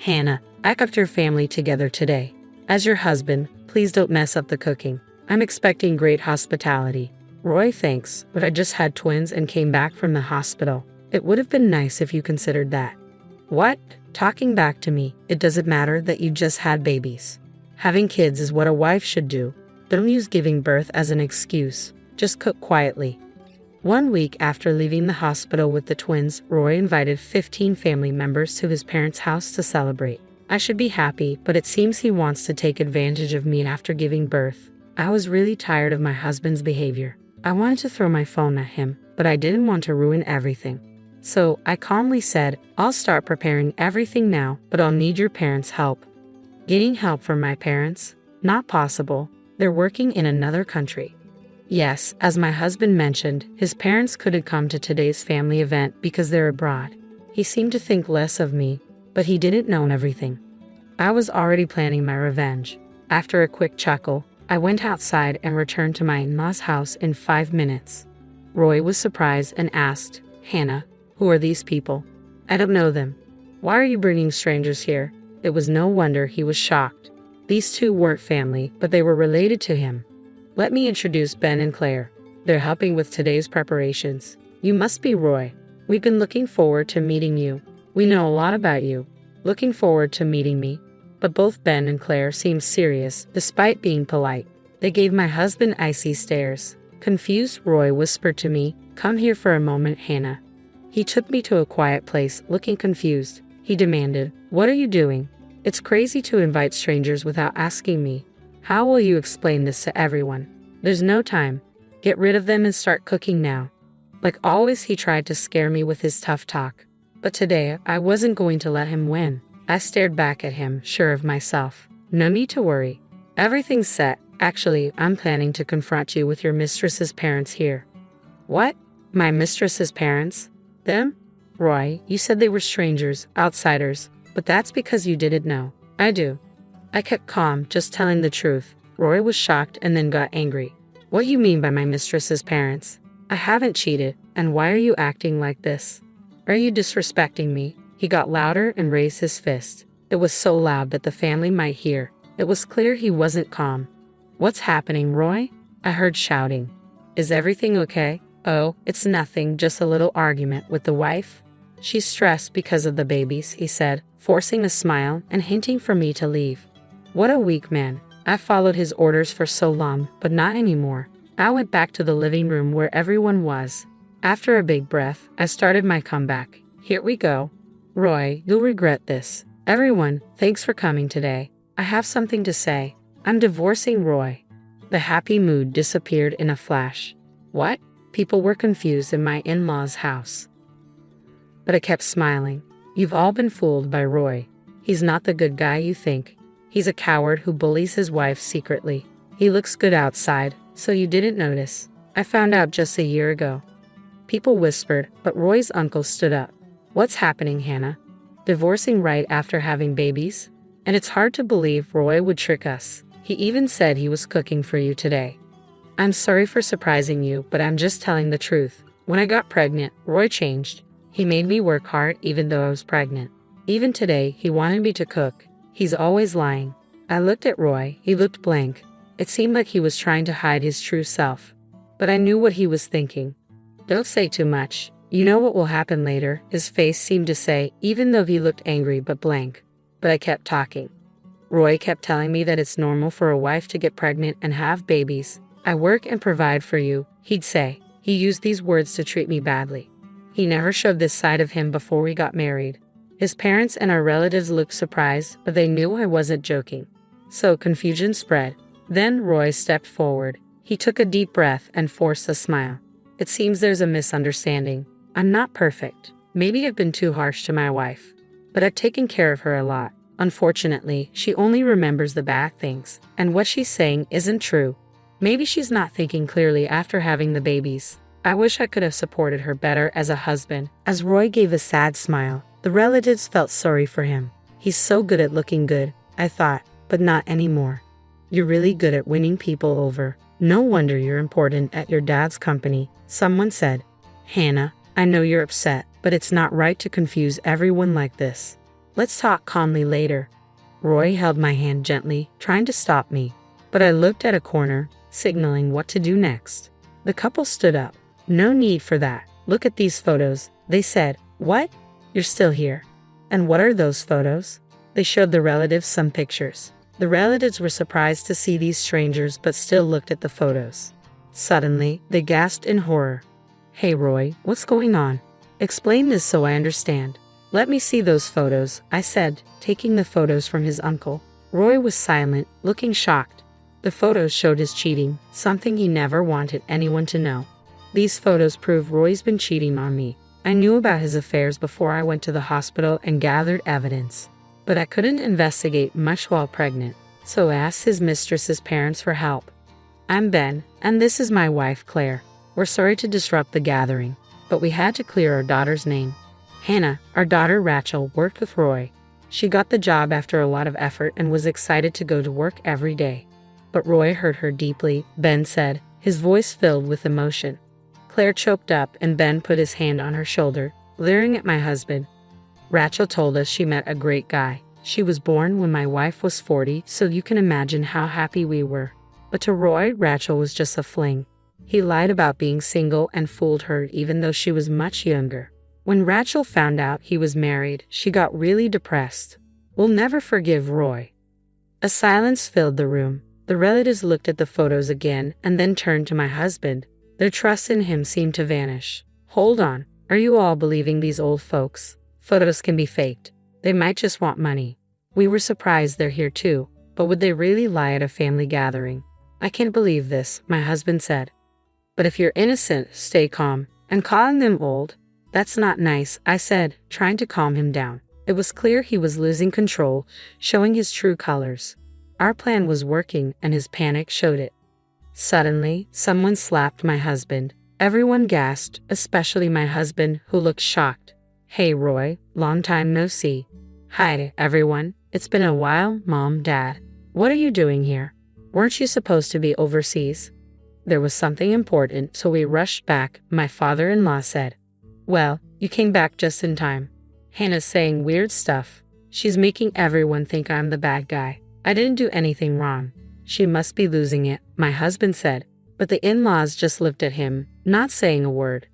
Hannah, I cooked your family together today. As your husband, please don't mess up the cooking. I'm expecting great hospitality. Roy, thanks, but I just had twins and came back from the hospital. It would have been nice if you considered that. What? Talking back to me, it doesn't matter that you just had babies. Having kids is what a wife should do. Don't use giving birth as an excuse. Just cook quietly. 1 week after leaving the hospital with the twins, Roy invited 15 family members to his parents' house to celebrate. I should be happy, but it seems he wants to take advantage of me after giving birth. I was really tired of my husband's behavior. I wanted to throw my phone at him, but I didn't want to ruin everything. So I calmly said, I'll start preparing everything now, but I'll need your parents' help. Getting help from my parents? Not possible. They're working in another country. Yes, as my husband mentioned, his parents couldn't come to today's family event because they're abroad. He seemed to think less of me, but he didn't know everything. I was already planning my revenge. After a quick chuckle, I went outside and returned to my in-laws' house in 5 minutes. Roy was surprised and asked, Hannah, who are these people? I don't know them. Why are you bringing strangers here? It was no wonder he was shocked. These two weren't family, but they were related to him. Let me introduce Ben and Claire. They're helping with today's preparations. You must be Roy. We've been looking forward to meeting you. We know a lot about you. Looking forward to meeting me. But both Ben and Claire seemed serious, despite being polite. They gave my husband icy stares. Confused, Roy whispered to me, Come here for a moment, Hannah. He took me to a quiet place, looking confused. He demanded, What are you doing? It's crazy to invite strangers without asking me. How will you explain this to everyone? There's no time. Get rid of them and start cooking now. Like always, he tried to scare me with his tough talk. But today, I wasn't going to let him win. I stared back at him, sure of myself. No need to worry. Everything's set. Actually, I'm planning to confront you with your mistress's parents here. What? My mistress's parents? Them? Roy, you said they were strangers, outsiders, but that's because you didn't know. I do. I kept calm, just telling the truth. Roy was shocked and then got angry. What you mean by my mistress's parents? I haven't cheated, and why are you acting like this? Are you disrespecting me? He got louder and raised his fist. It was so loud that the family might hear. It was clear he wasn't calm. What's happening, Roy? I heard shouting. Is everything okay? Oh, it's nothing, just a little argument with the wife. She's stressed because of the babies, he said, forcing a smile and hinting for me to leave. What a weak man. I followed his orders for so long, but not anymore. I went back to the living room where everyone was. After a big breath, I started my comeback. Here we go. Roy, you'll regret this. Everyone, thanks for coming today. I have something to say. I'm divorcing Roy. The happy mood disappeared in a flash. What? People were confused in my in-laws' house. But I kept smiling. You've all been fooled by Roy. He's not the good guy you think. He's a coward who bullies his wife secretly. He looks good outside, so you didn't notice. I found out just a year ago. People whispered, but Roy's uncle stood up. What's happening, Hannah? Divorcing right after having babies? And it's hard to believe Roy would trick us. He even said he was cooking for you today. I'm sorry for surprising you, but I'm just telling the truth. When I got pregnant, Roy changed. He made me work hard even though I was pregnant. Even today, he wanted me to cook. He's always lying. I looked at Roy. He looked blank. It seemed like he was trying to hide his true self. But I knew what he was thinking. Don't say too much. You know what will happen later, his face seemed to say, even though he looked angry but blank. But I kept talking. Roy kept telling me that it's normal for a wife to get pregnant and have babies. I work and provide for you, he'd say. He used these words to treat me badly. He never showed this side of him before we got married. His parents and our relatives looked surprised, but they knew I wasn't joking. So confusion spread. Then Roy stepped forward. He took a deep breath and forced a smile. It seems there's a misunderstanding. I'm not perfect. Maybe I've been too harsh to my wife. But I've taken care of her a lot. Unfortunately, she only remembers the bad things, and what she's saying isn't true. Maybe she's not thinking clearly after having the babies. I wish I could have supported her better as a husband. As Roy gave a sad smile, the relatives felt sorry for him. He's so good at looking good, I thought, but not anymore. You're really good at winning people over. No wonder you're important at your dad's company, someone said. Hannah, I know you're upset, but it's not right to confuse everyone like this. Let's talk calmly later. Roy held my hand gently, trying to stop me, but I looked at a corner, signaling what to do next. The couple stood up. No need for that. Look at these photos, they said. What? You're still here. And what are those photos? They showed the relatives some pictures. The relatives were surprised to see these strangers but still looked at the photos. Suddenly, they gasped in horror. Hey Roy, what's going on? Explain this so I understand. Let me see those photos, I said, taking the photos from his uncle. Roy was silent, looking shocked. The photos showed his cheating, something he never wanted anyone to know. These photos prove Roy's been cheating on me. I knew about his affairs before I went to the hospital and gathered evidence. But I couldn't investigate much while pregnant, so I asked his mistress's parents for help. I'm Ben, and this is my wife Claire. We're sorry to disrupt the gathering, but we had to clear our daughter's name. Hannah, our daughter Rachel, worked with Roy. She got the job after a lot of effort and was excited to go to work every day. But Roy hurt her deeply, Ben said, his voice filled with emotion. Claire choked up and Ben put his hand on her shoulder, leering at my husband. Rachel told us she met a great guy. She was born when my wife was 40, so you can imagine how happy we were. But to Roy, Rachel was just a fling. He lied about being single and fooled her even though she was much younger. When Rachel found out he was married, she got really depressed. We'll never forgive Roy. A silence filled the room. The relatives looked at the photos again and then turned to my husband. Their trust in him seemed to vanish. Hold on, are you all believing these old folks? Photos can be faked. They might just want money. We were surprised they're here too, but would they really lie at a family gathering? I can't believe this, my husband said. But if you're innocent, stay calm. And calling them old? That's not nice, I said, trying to calm him down. It was clear he was losing control, showing his true colors. Our plan was working and his panic showed it. Suddenly, someone slapped my husband. Everyone gasped, especially my husband, who looked shocked. Hey Roy, long time no see. Hi everyone, it's been a while, Mom, Dad. What are you doing here? Weren't you supposed to be overseas? There was something important, so we rushed back, my father-in-law said. Well, you came back just in time. Hannah's saying weird stuff. She's making everyone think I'm the bad guy. I didn't do anything wrong. She must be losing it, my husband said. But the in-laws just looked at him, not saying a word.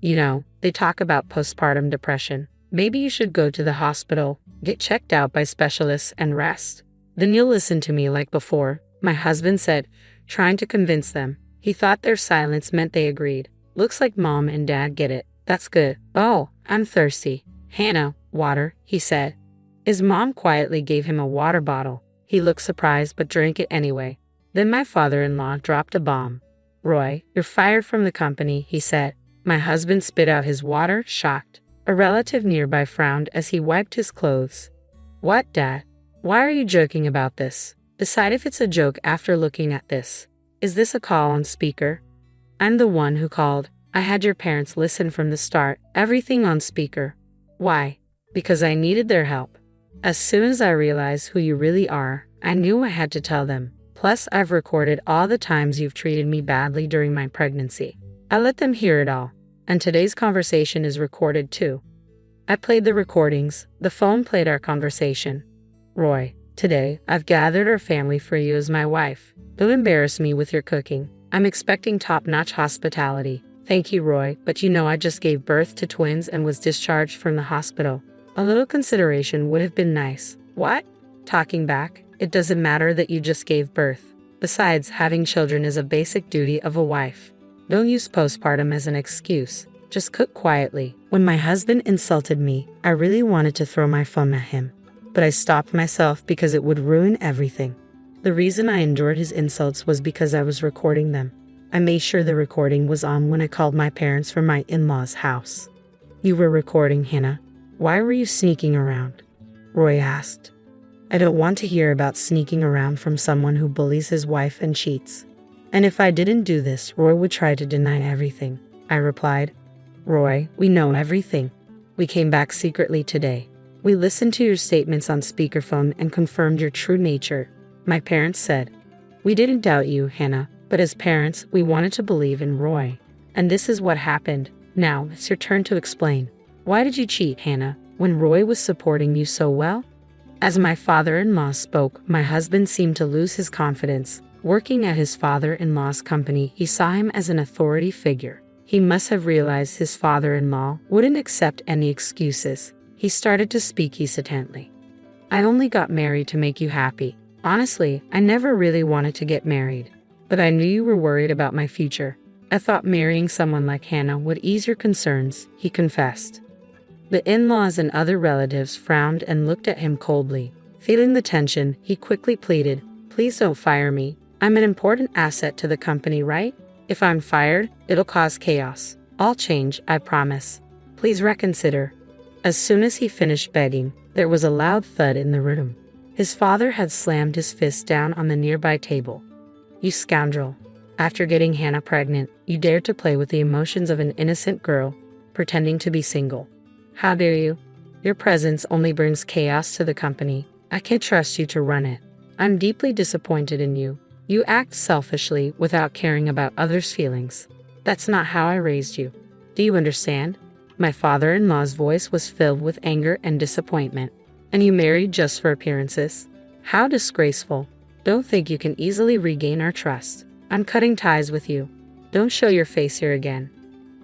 You know, they talk about postpartum depression. Maybe you should go to the hospital, get checked out by specialists, and rest. Then you'll listen to me like before, my husband said, trying to convince them. He thought their silence meant they agreed. Looks like Mom and Dad get it. That's good. Oh, I'm thirsty. Hannah, water, he said. His mom quietly gave him a water bottle. He looked surprised but drank it anyway. Then my father-in-law dropped a bomb. Roy, you're fired from the company, he said. My husband spit out his water, shocked. A relative nearby frowned as he wiped his clothes. What, Dad? Why are you joking about this? Decide if it's a joke after looking at this. Is this a call on speaker? I'm the one who called. I had your parents listen from the start, everything on speaker. Why? Because I needed their help. As soon as I realized who you really are, I knew I had to tell them. Plus, I've recorded all the times you've treated me badly during my pregnancy. I let them hear it all. And today's conversation is recorded too. I played the recordings. The phone played our conversation. Roy, today, I've gathered our family for you as my wife. Don't embarrass me with your cooking. I'm expecting top-notch hospitality. Thank you, Roy, but you know I just gave birth to twins and was discharged from the hospital. A little consideration would have been nice. What? Talking back, it doesn't matter that you just gave birth. Besides, having children is a basic duty of a wife. Don't use postpartum as an excuse. Just cook quietly. When my husband insulted me, I really wanted to throw my phone at him. But I stopped myself because it would ruin everything. The reason I endured his insults was because I was recording them. I made sure the recording was on when I called my parents from my in-laws' house. You were recording, Hannah. Why were you sneaking around? Roy asked. I don't want to hear about sneaking around from someone who bullies his wife and cheats. And if I didn't do this, Roy would try to deny everything. I replied, Roy, we know everything. We came back secretly today. We listened to your statements on speakerphone and confirmed your true nature. My parents said, we didn't doubt you, Hannah, but as parents, we wanted to believe in Roy. And this is what happened. Now, it's your turn to explain. Why did you cheat, Hannah? when Roy was supporting you so well? As my father-in-law spoke, my husband seemed to lose his confidence. Working at his father-in-law's company, he saw him as an authority figure. He must have realized his father-in-law wouldn't accept any excuses. He started to speak hesitantly. I only got married to make you happy. Honestly, I never really wanted to get married. But I knew you were worried about my future. I thought marrying someone like Hannah would ease your concerns, he confessed. The in-laws and other relatives frowned and looked at him coldly. Feeling the tension, he quickly pleaded, "Please don't fire me. I'm an important asset to the company, right? If I'm fired, it'll cause chaos. I'll change, I promise. Please reconsider." As soon as he finished begging, there was a loud thud in the room. His father had slammed his fist down on the nearby table. "You scoundrel. After getting Hannah pregnant, you dared to play with the emotions of an innocent girl, pretending to be single. How dare you? Your presence only brings chaos to the company. I can't trust you to run it. I'm deeply disappointed in you. You act selfishly without caring about others' feelings. That's not how I raised you. Do you understand?" My father-in-law's voice was filled with anger and disappointment. "And you married just for appearances? How disgraceful. Don't think you can easily regain our trust. I'm cutting ties with you. Don't show your face here again."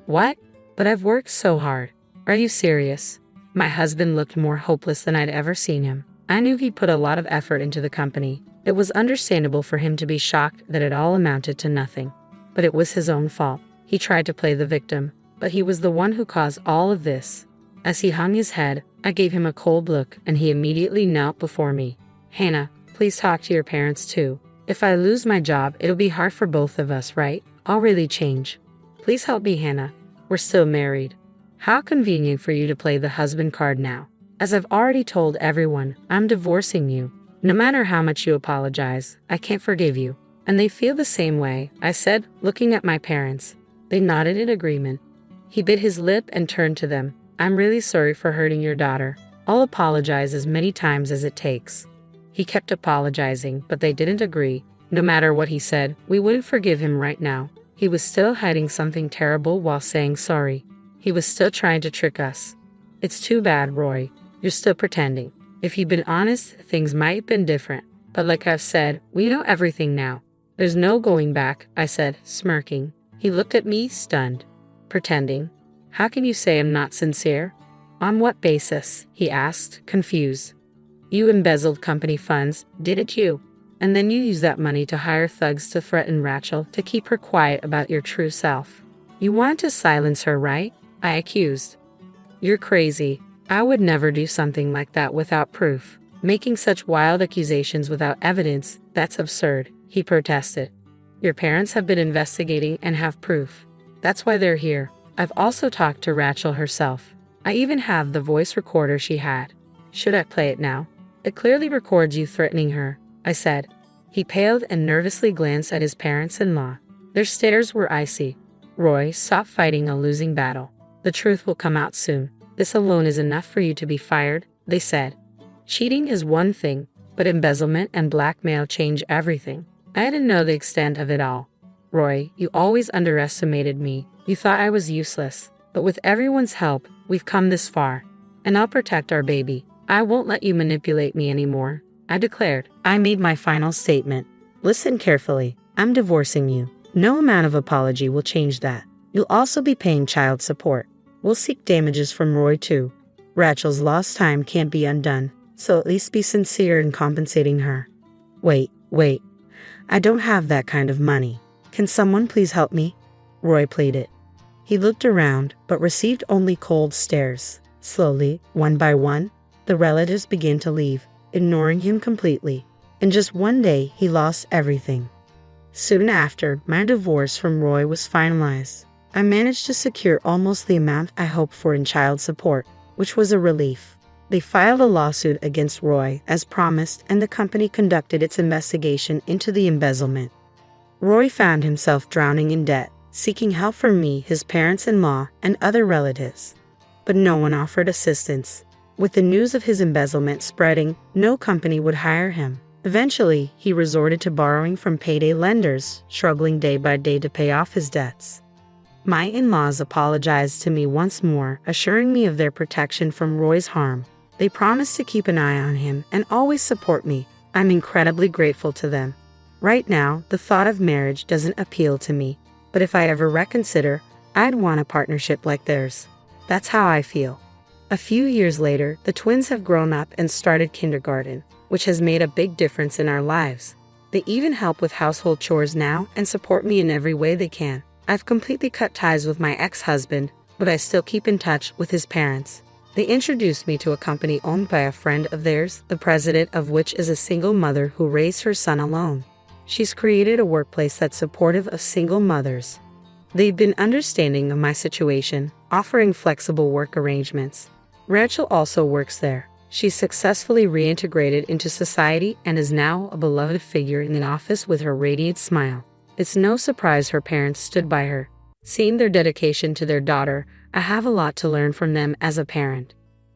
"What? But I've worked so hard. Are you serious?" My husband looked more hopeless than I'd ever seen him. I knew he'd put a lot of effort into the company. It was understandable for him to be shocked that it all amounted to nothing. But it was his own fault. He tried to play the victim, but he was the one who caused all of this. As he hung his head, I gave him a cold look and he immediately knelt before me. "Hannah, please talk to your parents too. If I lose my job, it'll be hard for both of us, right? I'll really change. Please help me, Hannah. We're still married." How convenient for you to play the husband card now. As I've already told everyone, I'm divorcing you. No matter how much you apologize, I can't forgive you. And they feel the same way, I said, looking at my parents. They nodded in agreement. He bit his lip and turned to them. "I'm really sorry for hurting your daughter. I'll apologize as many times as it takes." He kept apologizing, but they didn't agree. No matter what he said, we wouldn't forgive him right now. He was still hiding something terrible while saying sorry. He was still trying to trick us. "It's too bad, Roy. You're still pretending. If you'd been honest, things might have been different. But like I've said, we know everything now. There's no going back," I said, smirking. He looked at me, stunned. "Pretending? How can you say I'm not sincere?" "On what basis?" he asked, confused. "You embezzled company funds, didn't you? And then you used that money to hire thugs to threaten Rachel to keep her quiet about your true self. You wanted to silence her, right?" I accused. "You're crazy. I would never do something like that without proof. Making such wild accusations without evidence, that's absurd," he protested. "Your parents have been investigating and have proof. That's why they're here. I've also talked to Rachel herself. I even have the voice recorder she had. Should I play it now? It clearly records you threatening her," I said. He paled and nervously glanced at his parents-in-law. Their stares were icy. "Roy, stop fighting a losing battle. The truth will come out soon. This alone is enough for you to be fired," they said. Cheating is one thing, but embezzlement and blackmail change everything. I didn't know the extent of it all. "Roy, you always underestimated me. You thought I was useless. But with everyone's help, we've come this far. And I'll protect our baby. I won't let you manipulate me anymore," I declared. I made my final statement. "Listen carefully. I'm divorcing you. No amount of apology will change that. You'll also be paying child support. We'll seek damages from Roy too. Rachel's lost time can't be undone, so at least be sincere in compensating her." Wait. I don't have that kind of money. Can someone please help me?" Roy pleaded. He looked around, but received only cold stares. Slowly, one by one, the relatives began to leave, ignoring him completely. In just one day, he lost everything. Soon after, my divorce from Roy was finalized. I managed to secure almost the amount I hoped for in child support, which was a relief. They filed a lawsuit against Roy as promised, and the company conducted its investigation into the embezzlement. Roy found himself drowning in debt, seeking help from me, his parents-in-law, and other relatives. But no one offered assistance. With the news of his embezzlement spreading, no company would hire him. Eventually, he resorted to borrowing from payday lenders, struggling day by day to pay off his debts. My in-laws apologized to me once more, assuring me of their protection from Roy's harm. They promised to keep an eye on him and always support me. I'm incredibly grateful to them. Right now, the thought of marriage doesn't appeal to me, but if I ever reconsider, I'd want a partnership like theirs. That's how I feel. A few years later, the twins have grown up and started kindergarten, which has made a big difference in our lives. They even help with household chores now and support me in every way they can. I've completely cut ties with my ex-husband, but I still keep in touch with his parents. They introduced me to a company owned by a friend of theirs, the president of which is a single mother who raised her son alone. She's created a workplace that's supportive of single mothers. They've been understanding of my situation, offering flexible work arrangements. Rachel also works there. She's successfully reintegrated into society and is now a beloved figure in the office with her radiant smile. It's no surprise her parents stood by her. Seeing their dedication to their daughter, I have a lot to learn from them as a parent.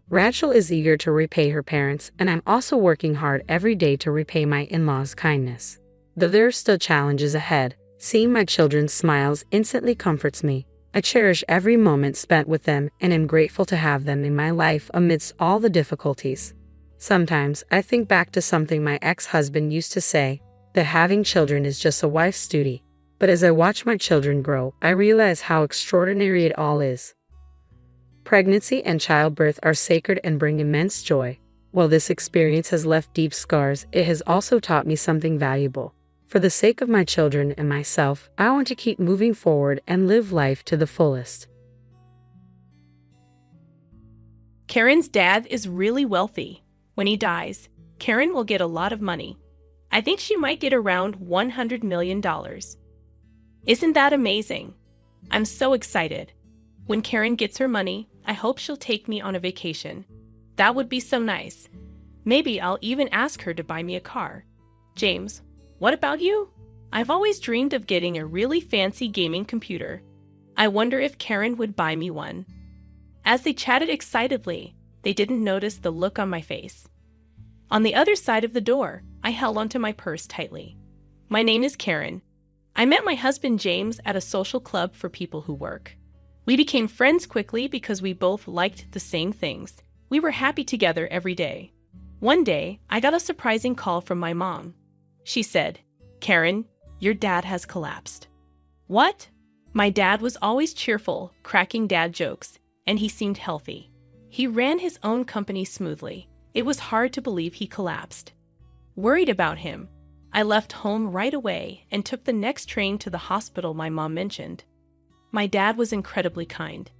Rachel is eager to repay her parents, and I'm also working hard every day to repay my in-laws' kindness. Though there are still challenges ahead, seeing my children's smiles instantly comforts me. I cherish every moment spent with them and am grateful to have them in my life amidst all the difficulties. Sometimes I think back to something my ex-husband used to say, that having children is just a wife's duty. But as I watch my children grow, I realize how extraordinary it all is. Pregnancy and childbirth are sacred and bring immense joy. While this experience has left deep scars, it has also taught me something valuable. For the sake of my children and myself, I want to keep moving forward and live life to the fullest. Karen's dad is really wealthy. When he dies, Karen will get a lot of money. I think she might get around $100 million. Isn't that amazing? I'm so excited. When Karen gets her money, I hope she'll take me on a vacation. That would be so nice. Maybe I'll even ask her to buy me a car. James, what about you? I've always dreamed of getting a really fancy gaming computer. I wonder if Karen would buy me one. As they chatted excitedly, they didn't notice the look on my face. On the other side of the door, I held onto my purse tightly. My name is Karen. I met my husband James at a social club for people who work. We became friends quickly because we both liked the same things. We were happy together every day. One day, I got a surprising call from my mom. She said, "Karen, your dad has collapsed." What? My dad was always cheerful, cracking dad jokes, and he seemed healthy. He ran his own company smoothly. It was hard to believe he collapsed. Worried about him, I left home right away and took the next train to the hospital my mom mentioned. My dad was incredibly kind.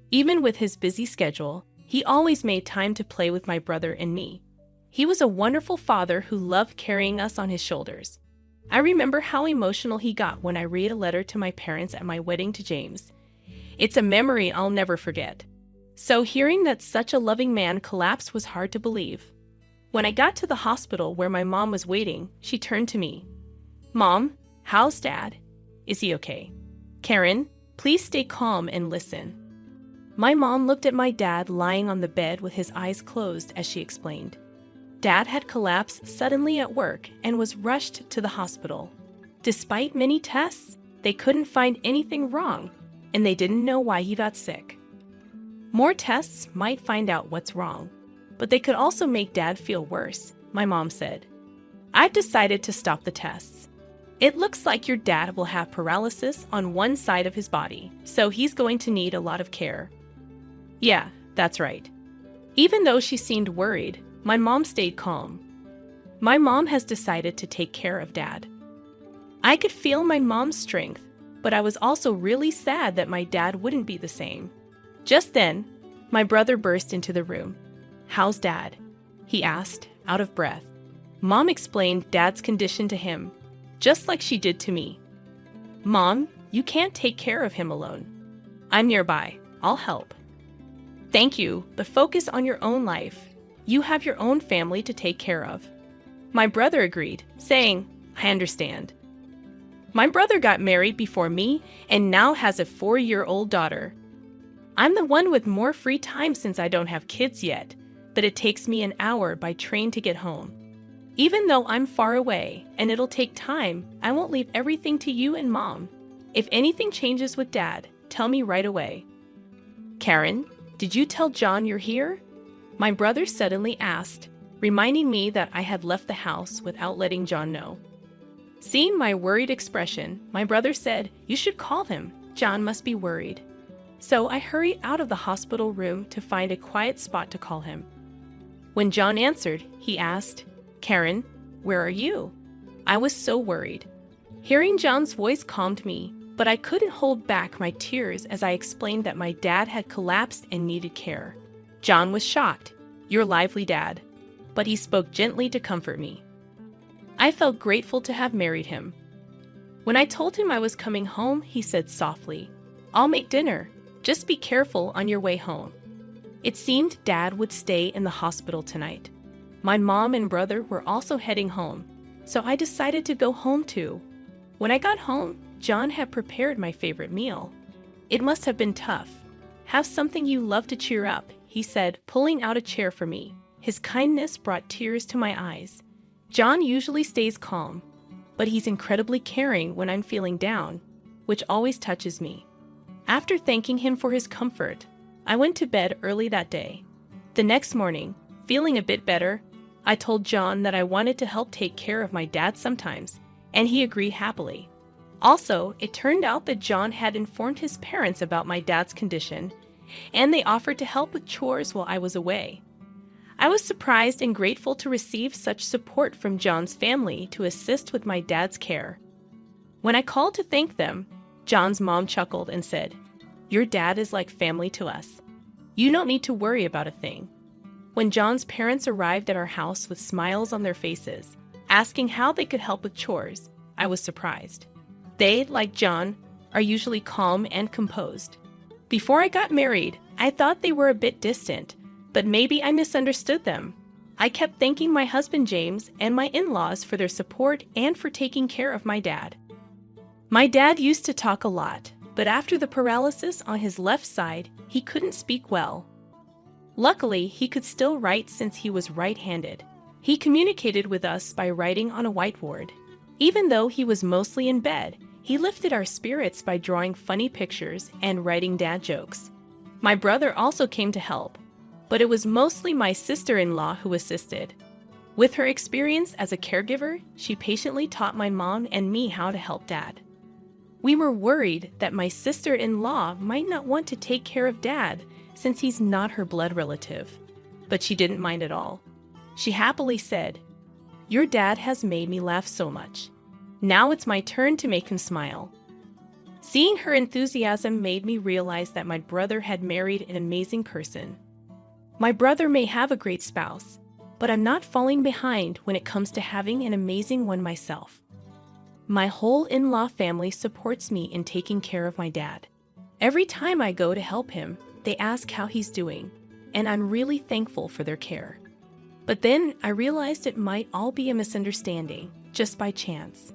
Even with his busy schedule, he always made time to play with my brother and me. He was a wonderful father who loved carrying us on his shoulders. I remember how emotional he got when I read a letter to my parents at my wedding to James. It's a memory I'll never forget. So hearing that such a loving man collapsed was hard to believe. When I got to the hospital where my mom was waiting, she turned to me. "Mom, how's Dad? Is he okay? Karen, please stay calm and listen." My mom looked at my dad lying on the bed with his eyes closed as she explained. Dad had collapsed suddenly at work and was rushed to the hospital. Despite many tests, they couldn't find anything wrong, and they didn't know why he got sick. More tests might find out what's wrong, but they could also make Dad feel worse, my mom said. I've decided to stop the tests. It looks like your dad will have paralysis on one side of his body, so he's going to need a lot of care. Yeah, that's right. Even though she seemed worried, my mom stayed calm. My mom has decided to take care of Dad. I could feel my mom's strength, but I was also really sad that my dad wouldn't be the same. Just then, my brother burst into the room. "How's Dad?" he asked, out of breath. Mom explained Dad's condition to him, just like she did to me. "Mom, you can't take care of him alone. I'm nearby. I'll help." "Thank you, but focus on your own life. You have your own family to take care of." My brother agreed, saying, "I understand." My brother got married before me and now has a 4-year-old daughter. I'm the one with more free time since I don't have kids yet, but it takes me an hour by train to get home. Even though I'm far away and it'll take time, I won't leave everything to you and Mom. If anything changes with Dad, tell me right away." "Karen, did you tell John you're here?" my brother suddenly asked, reminding me that I had left the house without letting John know. Seeing my worried expression, my brother said, "You should call him. John must be worried." So I hurried out of the hospital room to find a quiet spot to call him. When John answered, he asked, "Karen, where are you?" I was so worried. Hearing John's voice calmed me, but I couldn't hold back my tears as I explained that my dad had collapsed and needed care. John was shocked. "Your lively dad." But he spoke gently to comfort me. I felt grateful to have married him. When I told him I was coming home, he said softly, "I'll make dinner. Just be careful on your way home." It seemed Dad would stay in the hospital tonight. My mom and brother were also heading home, so I decided to go home too. When I got home, John had prepared my favorite meal. It must have been tough. "Have something you love to cheer up," he said, pulling out a chair for me. His kindness brought tears to my eyes. John usually stays calm, but he's incredibly caring when I'm feeling down, which always touches me. After thanking him for his comfort, I went to bed early that day. The next morning, feeling a bit better, I told John that I wanted to help take care of my dad sometimes, and he agreed happily. Also, it turned out that John had informed his parents about my dad's condition, and they offered to help with chores while I was away. I was surprised and grateful to receive such support from John's family to assist with my dad's care. When I called to thank them, John's mom chuckled and said, "Your dad is like family to us. You don't need to worry about a thing." When John's parents arrived at our house with smiles on their faces, asking how they could help with chores, I was surprised. They, like John, are usually calm and composed. Before I got married, I thought they were a bit distant, but maybe I misunderstood them. I kept thanking my husband James and my in-laws for their support and for taking care of my dad. My dad used to talk a lot, but after the paralysis on his left side, he couldn't speak well. Luckily, he could still write since he was right-handed. He communicated with us by writing on a whiteboard. Even though he was mostly in bed, he lifted our spirits by drawing funny pictures and writing dad jokes. My brother also came to help, but it was mostly my sister-in-law who assisted. With her experience as a caregiver, she patiently taught my mom and me how to help Dad. We were worried that my sister-in-law might not want to take care of Dad since he's not her blood relative, but she didn't mind at all. She happily said, "Your dad has made me laugh so much. Now it's my turn to make him smile." Seeing her enthusiasm made me realize that my brother had married an amazing person. My brother may have a great spouse, but I'm not falling behind when it comes to having an amazing one myself. My whole in-law family supports me in taking care of my dad. Every time I go to help him, they ask how he's doing, and I'm really thankful for their care. But then I realized it might all be a misunderstanding, just by chance.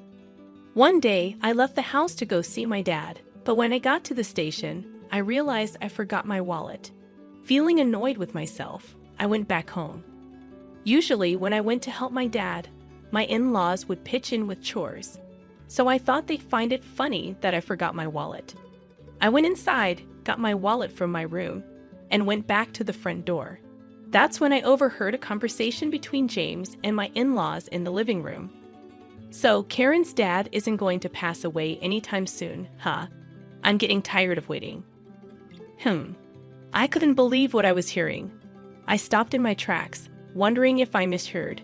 One day, I left the house to go see my dad, but when I got to the station, I realized I forgot my wallet. Feeling annoyed with myself, I went back home. Usually, when I went to help my dad, my in-laws would pitch in with chores, so I thought they'd find it funny that I forgot my wallet. I went inside, got my wallet from my room, and went back to the front door. That's when I overheard a conversation between James and my in-laws in the living room. "So, Karen's dad isn't going to pass away anytime soon, huh? I'm getting tired of waiting." I couldn't believe what I was hearing. I stopped in my tracks, wondering if I misheard.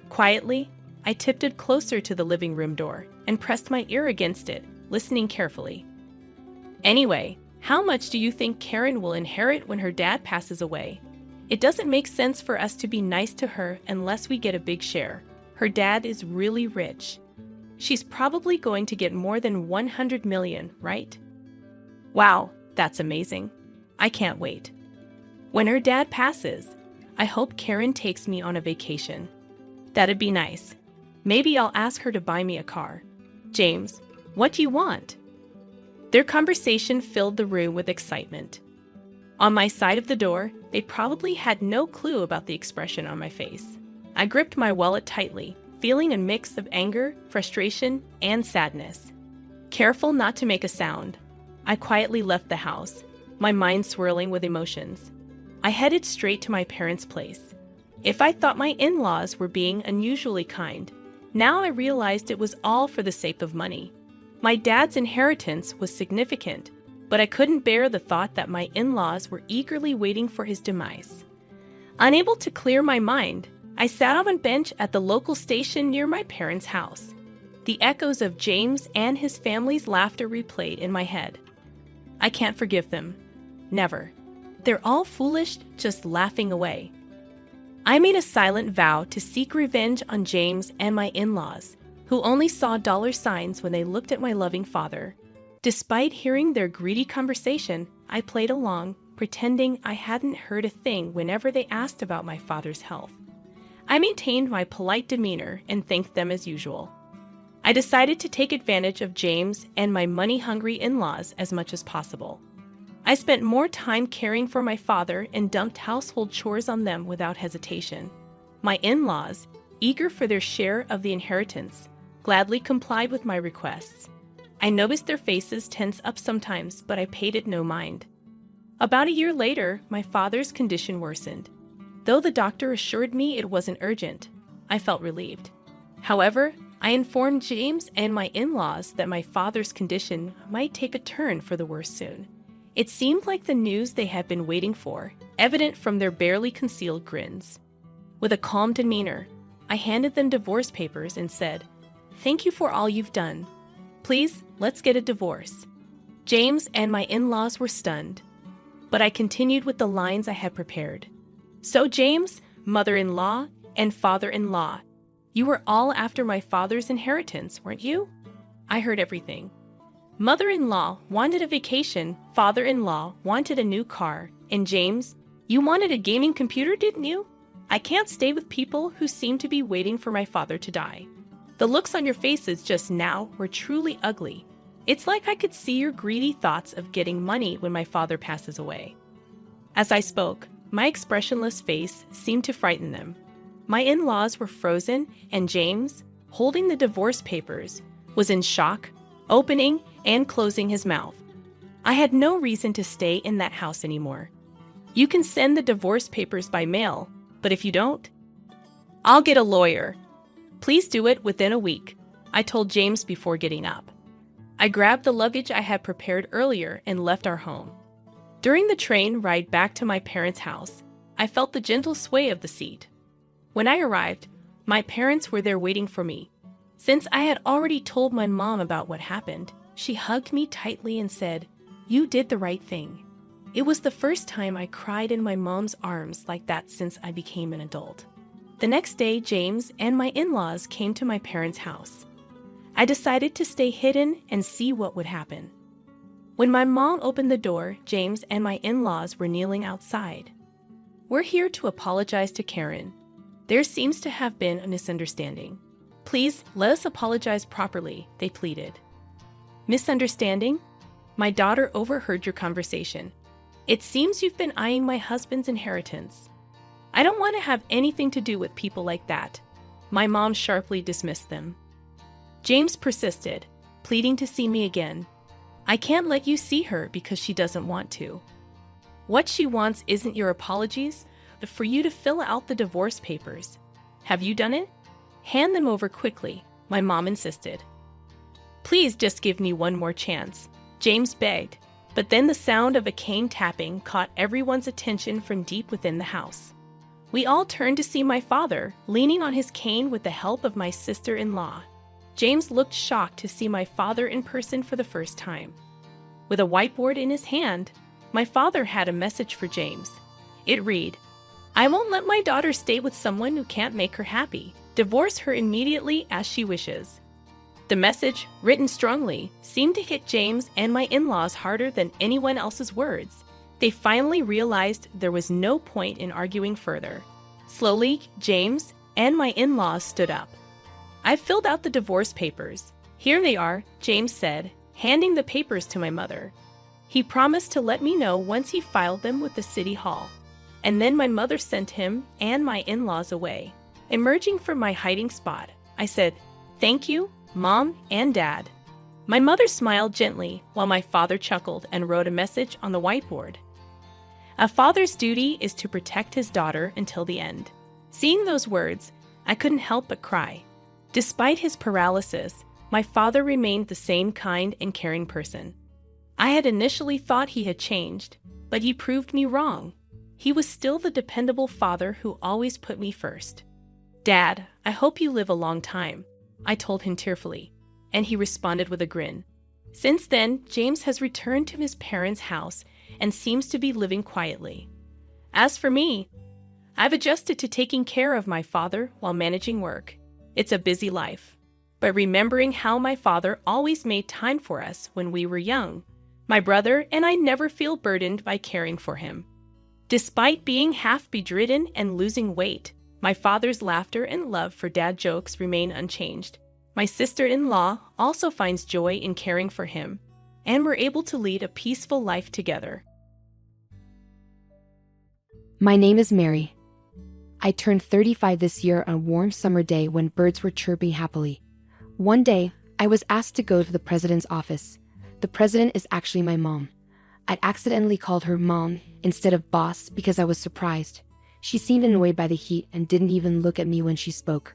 Quietly, I tiptoed closer to the living room door and pressed my ear against it, listening carefully. "Anyway, how much do you think Karen will inherit when her dad passes away? It doesn't make sense for us to be nice to her unless we get a big share. Her dad is really rich. She's probably going to get more than 100 million, right?" Wow, that's amazing. I can't wait. When her dad passes, I hope Karen takes me on a vacation. That'd be nice. Maybe I'll ask her to buy me a car. "James, what do you want?" Their conversation filled the room with excitement. On my side of the door, they probably had no clue about the expression on my face. I gripped my wallet tightly, feeling a mix of anger, frustration, and sadness. Careful not to make a sound, I quietly left the house, my mind swirling with emotions. I headed straight to my parents' place. If I thought my in-laws were being unusually kind, now I realized it was all for the sake of money. My dad's inheritance was significant, but I couldn't bear the thought that my in-laws were eagerly waiting for his demise. Unable to clear my mind, I sat on a bench at the local station near my parents' house. The echoes of James and his family's laughter replayed in my head. I can't forgive them. Never. They're all foolish, just laughing away. I made a silent vow to seek revenge on James and my in-laws, who only saw dollar signs when they looked at my loving father. Despite hearing their greedy conversation, I played along, pretending I hadn't heard a thing whenever they asked about my father's health. I maintained my polite demeanor and thanked them as usual. I decided to take advantage of James and my money-hungry in-laws as much as possible. I spent more time caring for my father and dumped household chores on them without hesitation. My in-laws, eager for their share of the inheritance, gladly complied with my requests. I noticed their faces tense up sometimes, but I paid it no mind. About a year later, my father's condition worsened. Though the doctor assured me it wasn't urgent, I felt relieved. However, I informed James and my in-laws that my father's condition might take a turn for the worse soon. It seemed like the news they had been waiting for, evident from their barely concealed grins. With a calm demeanor, I handed them divorce papers and said, "Thank you for all you've done. Please, let's get a divorce." James and my in-laws were stunned, but I continued with the lines I had prepared. "So James, mother-in-law, and father-in-law, you were all after my father's inheritance, weren't you?" I heard everything. Mother-in-law wanted a vacation, father-in-law wanted a new car, and James, you wanted a gaming computer, didn't you? I can't stay with people who seem to be waiting for my father to die. The looks on your faces just now were truly ugly. It's like I could see your greedy thoughts of getting money when my father passes away. As I spoke, my expressionless face seemed to frighten them. My in-laws were frozen, and James, holding the divorce papers, was in shock, opening and closing his mouth. I had no reason to stay in that house anymore. "You can send the divorce papers by mail, but if you don't, I'll get a lawyer. Please do it within a week," I told James before getting up. I grabbed the luggage I had prepared earlier and left our home. During the train ride back to my parents' house, I felt the gentle sway of the seat. When I arrived, my parents were there waiting for me. Since I had already told my mom about what happened, she hugged me tightly and said, "You did the right thing." It was the first time I cried in my mom's arms like that since I became an adult. The next day, James and my in-laws came to my parents' house. I decided to stay hidden and see what would happen. When my mom opened the door, James and my in-laws were kneeling outside. "We're here to apologize to Karen. There seems to have been a misunderstanding. Please, let us apologize properly," they pleaded. "Misunderstanding? My daughter overheard your conversation. It seems you've been eyeing my husband's inheritance. I don't want to have anything to do with people like that." My mom sharply dismissed them. James persisted, pleading to see me again. "I can't let you see her because she doesn't want to. What she wants isn't your apologies, but for you to fill out the divorce papers. Have you done it? Hand them over quickly," my mom insisted. "Please just give me one more chance," James begged, but then the sound of a cane tapping caught everyone's attention from deep within the house. We all turned to see my father, leaning on his cane with the help of my sister-in-law. James looked shocked to see my father in person for the first time. With a whiteboard in his hand, my father had a message for James. It read, "I won't let my daughter stay with someone who can't make her happy. Divorce her immediately as she wishes." The message, written strongly, seemed to hit James and my in-laws harder than anyone else's words. They finally realized there was no point in arguing further. Slowly, James and my in-laws stood up. "I filled out the divorce papers. Here they are," James said, handing the papers to my mother. He promised to let me know once he filed them with the city hall. And then my mother sent him and my in-laws away. Emerging from my hiding spot, I said, "Thank you, Mom and Dad." My mother smiled gently while my father chuckled and wrote a message on the whiteboard. A father's duty is to protect his daughter until the end. Seeing those words, I couldn't help but cry. Despite his paralysis, my father remained the same kind and caring person. I had initially thought he had changed, but he proved me wrong. He was still the dependable father who always put me first. "Dad, I hope you live a long time," I told him tearfully, and he responded with a grin. Since then, James has returned to his parents' house and seems to be living quietly. As for me, I've adjusted to taking care of my father while managing work. It's a busy life. But remembering how my father always made time for us when we were young, my brother and I never feel burdened by caring for him. Despite being half bedridden and losing weight, my father's laughter and love for dad jokes remain unchanged. My sister-in-law also finds joy in caring for him, and we're able to lead a peaceful life together. My name is Mary. I turned 35 this year on a warm summer day when birds were chirping happily. One day, I was asked to go to the president's office. The president is actually my mom. I'd accidentally called her mom instead of boss because I was surprised. She seemed annoyed by the heat and didn't even look at me when she spoke.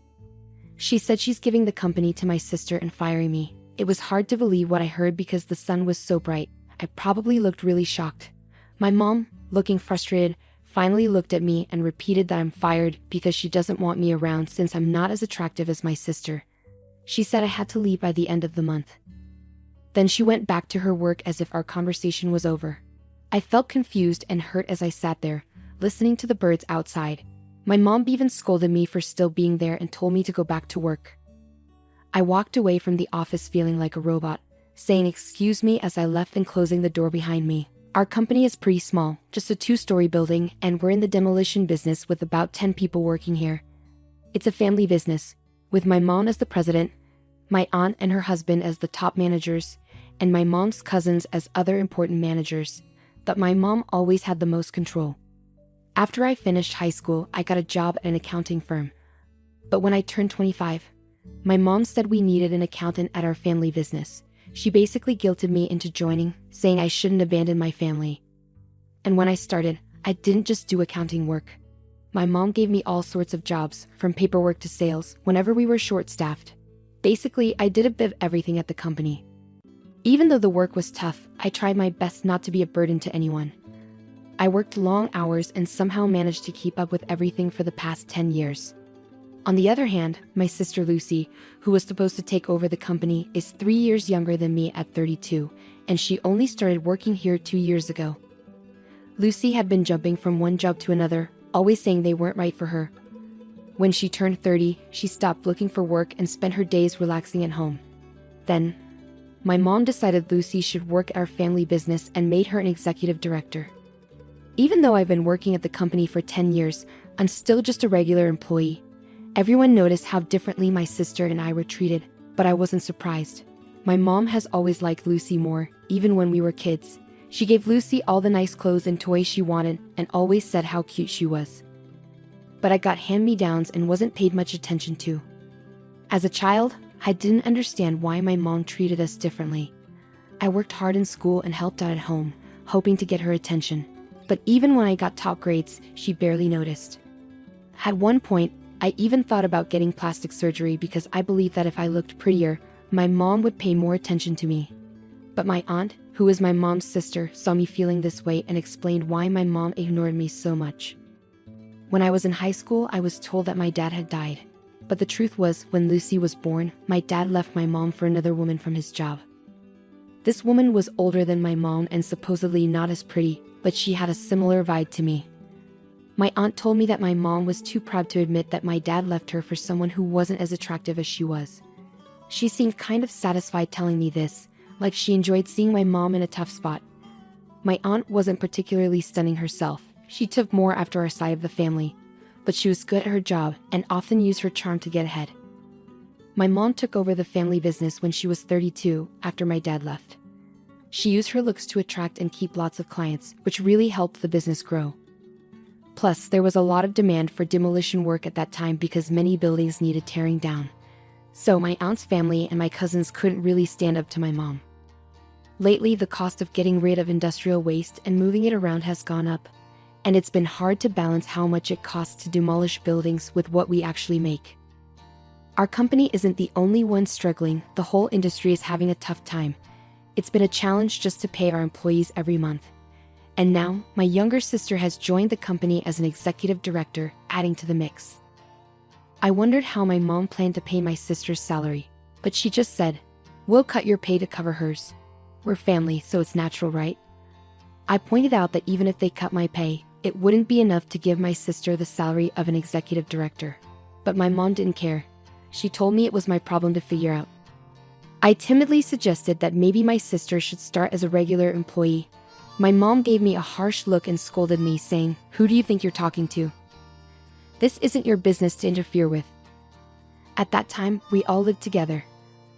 She said she's giving the company to my sister and firing me. It was hard to believe what I heard because the sun was so bright. I probably looked really shocked. My mom, looking frustrated, finally looked at me and repeated that I'm fired because she doesn't want me around since I'm not as attractive as my sister. She said I had to leave by the end of the month. Then she went back to her work as if our conversation was over. I felt confused and hurt as I sat there, listening to the birds outside. My mom even scolded me for still being there and told me to go back to work. I walked away from the office feeling like a robot, saying excuse me as I left and closing the door behind me. Our company is pretty small, just a 2-story building, and we're in the demolition business with about 10 people working here. It's a family business, with my mom as the president, my aunt and her husband as the top managers, and my mom's cousins as other important managers, but my mom always had the most control. After I finished high school, I got a job at an accounting firm. But when I turned 25, my mom said we needed an accountant at our family business. She basically guilted me into joining, saying I shouldn't abandon my family. And when I started, I didn't just do accounting work. My mom gave me all sorts of jobs, from paperwork to sales, whenever we were short-staffed. Basically, I did a bit of everything at the company. Even though the work was tough, I tried my best not to be a burden to anyone. I worked long hours and somehow managed to keep up with everything for the past 10 years. On the other hand, my sister Lucy, who was supposed to take over the company, is 3 years younger than me at 32, and she only started working here 2 years ago. Lucy had been jumping from one job to another, always saying they weren't right for her. When she turned 30, she stopped looking for work and spent her days relaxing at home. Then, my mom decided Lucy should work at our family business and made her an executive director. Even though I've been working at the company for 10 years, I'm still just a regular employee. Everyone noticed how differently my sister and I were treated, but I wasn't surprised. My mom has always liked Lucy more, even when we were kids. She gave Lucy all the nice clothes and toys she wanted and always said how cute she was. But I got hand-me-downs and wasn't paid much attention to. As a child, I didn't understand why my mom treated us differently. I worked hard in school and helped out at home, hoping to get her attention. But even when I got top grades, she barely noticed. At one point, I even thought about getting plastic surgery because I believed that if I looked prettier, my mom would pay more attention to me. But my aunt, who is my mom's sister, saw me feeling this way and explained why my mom ignored me so much. When I was in high school, I was told that my dad had died. But the truth was, when Lucy was born, my dad left my mom for another woman from his job. This woman was older than my mom and supposedly not as pretty, but she had a similar vibe to me. My aunt told me that my mom was too proud to admit that my dad left her for someone who wasn't as attractive as she was. She seemed kind of satisfied telling me this, like she enjoyed seeing my mom in a tough spot. My aunt wasn't particularly stunning herself. She took more after our side of the family, but she was good at her job and often used her charm to get ahead. My mom took over the family business when she was 32, after my dad left. She used her looks to attract and keep lots of clients, which really helped the business grow. Plus, there was a lot of demand for demolition work at that time because many buildings needed tearing down. So my aunt's family and my cousins couldn't really stand up to my mom. Lately, the cost of getting rid of industrial waste and moving it around has gone up, and it's been hard to balance how much it costs to demolish buildings with what we actually make. Our company isn't the only one struggling, the whole industry is having a tough time. It's been a challenge just to pay our employees every month. And now, my younger sister has joined the company as an executive director, adding to the mix. I wondered how my mom planned to pay my sister's salary, but she just said, "We'll cut your pay to cover hers. We're family, so it's natural, right?" I pointed out that even if they cut my pay, it wouldn't be enough to give my sister the salary of an executive director. But my mom didn't care. She told me it was my problem to figure out. I timidly suggested that maybe my sister should start as a regular employee. My mom gave me a harsh look and scolded me, saying, "Who do you think you're talking to? This isn't your business to interfere with." At that time, we all lived together.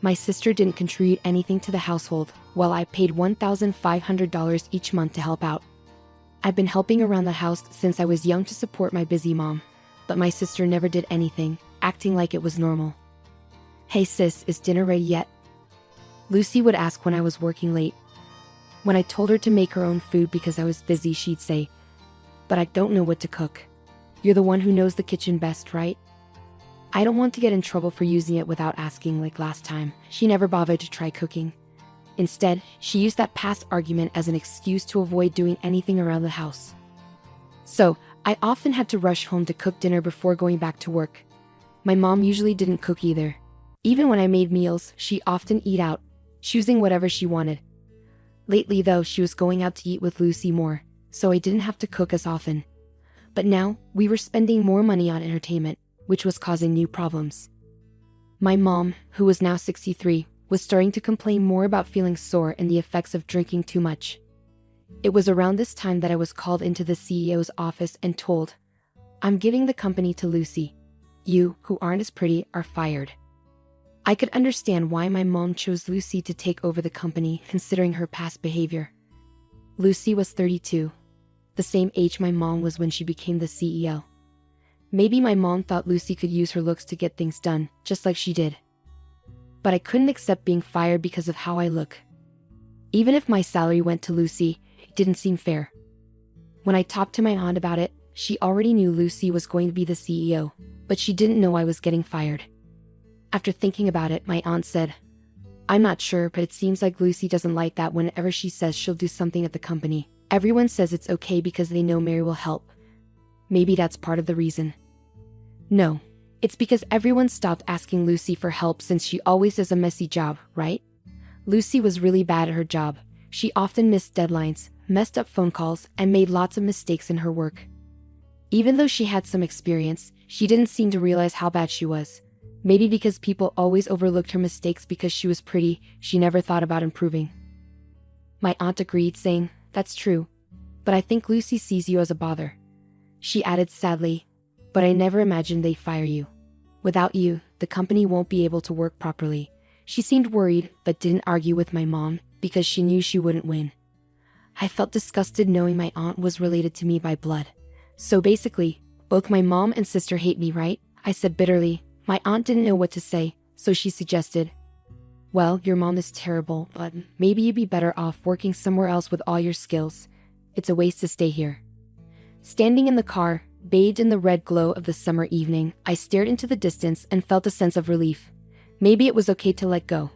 My sister didn't contribute anything to the household, while I paid $1,500 each month to help out. I've been helping around the house since I was young to support my busy mom, but my sister never did anything, acting like it was normal. "Hey sis, is dinner ready yet?" Lucy would ask when I was working late. When I told her to make her own food because I was busy, she'd say, "But I don't know what to cook. You're the one who knows the kitchen best, right?" I don't want to get in trouble for using it without asking like last time. She never bothered to try cooking. Instead, she used that past argument as an excuse to avoid doing anything around the house. So, I often had to rush home to cook dinner before going back to work. My mom usually didn't cook either. Even when I made meals, she often eat out, choosing whatever she wanted. Lately though, she was going out to eat with Lucy more, so I didn't have to cook as often. But now, we were spending more money on entertainment, which was causing new problems. My mom, who was now 63, was starting to complain more about feeling sore and the effects of drinking too much. It was around this time that I was called into the CEO's office and told, "I'm giving the company to Lucy. You, who aren't as pretty, are fired." I could understand why my mom chose Lucy to take over the company, considering her past behavior. Lucy was 32, the same age my mom was when she became the CEO. Maybe my mom thought Lucy could use her looks to get things done, just like she did. But I couldn't accept being fired because of how I look. Even if my salary went to Lucy, it didn't seem fair. When I talked to my aunt about it, she already knew Lucy was going to be the CEO, but she didn't know I was getting fired. After thinking about it, my aunt said, "I'm not sure, but it seems like Lucy doesn't like that whenever she says she'll do something at the company. Everyone says it's okay because they know Mary will help. Maybe that's part of the reason." No, it's because everyone stopped asking Lucy for help since she always does a messy job, right? Lucy was really bad at her job. She often missed deadlines, messed up phone calls, and made lots of mistakes in her work. Even though she had some experience, she didn't seem to realize how bad she was. Maybe because people always overlooked her mistakes because she was pretty, she never thought about improving. My aunt agreed, saying, "That's true. But I think Lucy sees you as a bother." She added sadly, "But I never imagined they'd fire you. Without you, the company won't be able to work properly." She seemed worried, but didn't argue with my mom because she knew she wouldn't win. I felt disgusted knowing my aunt was related to me by blood. "So basically, both my mom and sister hate me, right?" I said bitterly. My aunt didn't know what to say, so she suggested, "Well, your mom is terrible, but maybe you'd be better off working somewhere else with all your skills. It's a waste to stay here." Standing in the car, bathed in the red glow of the summer evening, I stared into the distance and felt a sense of relief. Maybe it was okay to let go.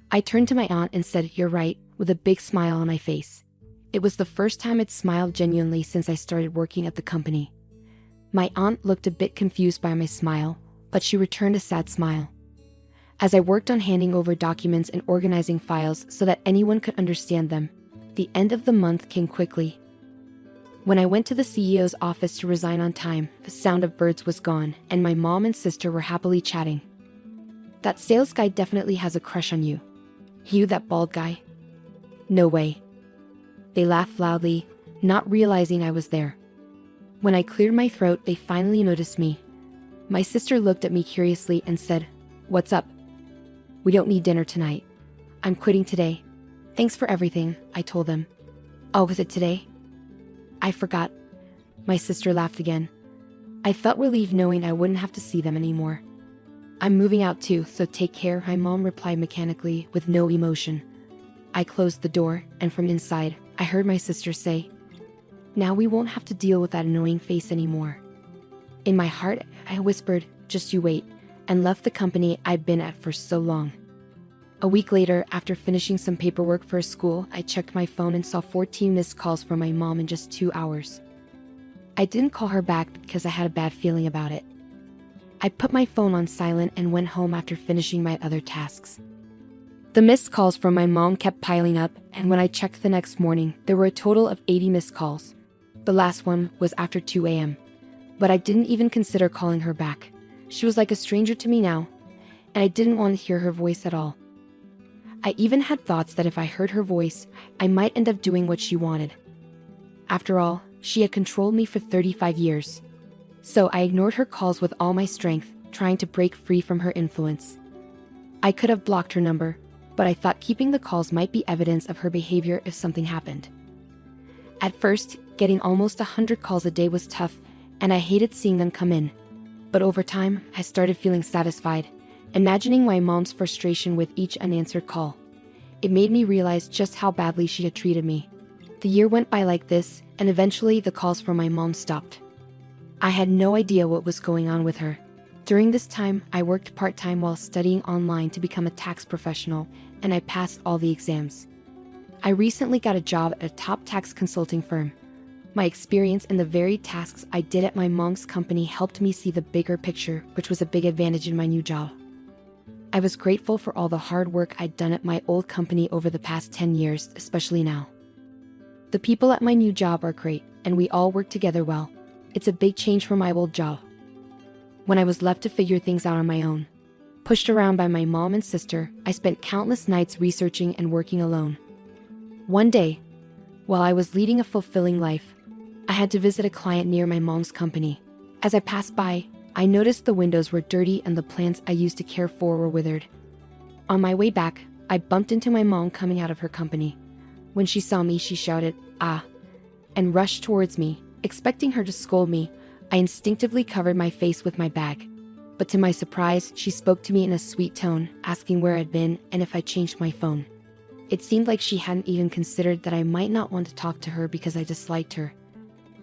I turned to my aunt and said, "You're right," with a big smile on my face. It was the first time I'd smiled genuinely since I started working at the company. My aunt looked a bit confused by my smile, but she returned a sad smile. As I worked on handing over documents and organizing files so that anyone could understand them, the end of the month came quickly. When I went to the CEO's office to resign on time, the sound of birds was gone, and my mom and sister were happily chatting. "That sales guy definitely has a crush on you." "You, that bald guy?" "No way." They laughed loudly, not realizing I was there. When I cleared my throat, they finally noticed me. My sister looked at me curiously and said, "What's up?" "We don't need dinner tonight. I'm quitting today." "Thanks for everything," I told them. "Oh, was it today?" "I forgot." My sister laughed again. I felt relieved knowing I wouldn't have to see them anymore. I'm moving out too, so take care, my mom replied mechanically with no emotion. I closed the door, and from inside, I heard my sister say, "Now we won't have to deal with that annoying face anymore." In my heart, I whispered, "Just you wait," and left the company I'd been at for so long. A week later, after finishing some paperwork for school, I checked my phone and saw 14 missed calls from my mom in just 2 hours. I didn't call her back because I had a bad feeling about it. I put my phone on silent and went home after finishing my other tasks. The missed calls from my mom kept piling up, and when I checked the next morning, there were a total of 80 missed calls. The last one was after 2 a.m. But I didn't even consider calling her back. She was like a stranger to me now, and I didn't want to hear her voice at all. I even had thoughts that if I heard her voice, I might end up doing what she wanted. After all, she had controlled me for 35 years. So I ignored her calls with all my strength, trying to break free from her influence. I could have blocked her number, but I thought keeping the calls might be evidence of her behavior if something happened. At first, getting almost 100 calls a day was tough, and I hated seeing them come in. But over time, I started feeling satisfied, imagining my mom's frustration with each unanswered call. It made me realize just how badly she had treated me. The year went by like this, and eventually the calls from my mom stopped. I had no idea what was going on with her. During this time, I worked part-time while studying online to become a tax professional, and I passed all the exams. I recently got a job at a top tax consulting firm. My experience in the very tasks I did at my mom's company helped me see the bigger picture, which was a big advantage in my new job. I was grateful for all the hard work I'd done at my old company over the past 10 years, especially now. The people at my new job are great, and we all work together well. It's a big change from my old job. When I was left to figure things out on my own, pushed around by my mom and sister, I spent countless nights researching and working alone. One day, while I was leading a fulfilling life, I had to visit a client near my mom's company. As I passed by, I noticed the windows were dirty and the plants I used to care for were withered. On my way back, I bumped into my mom coming out of her company. When she saw me, she shouted, "Ah," and rushed towards me. Expecting her to scold me, I instinctively covered my face with my bag. But to my surprise, she spoke to me in a sweet tone, asking where I'd been and if I changed my phone. It seemed like she hadn't even considered that I might not want to talk to her because I disliked her.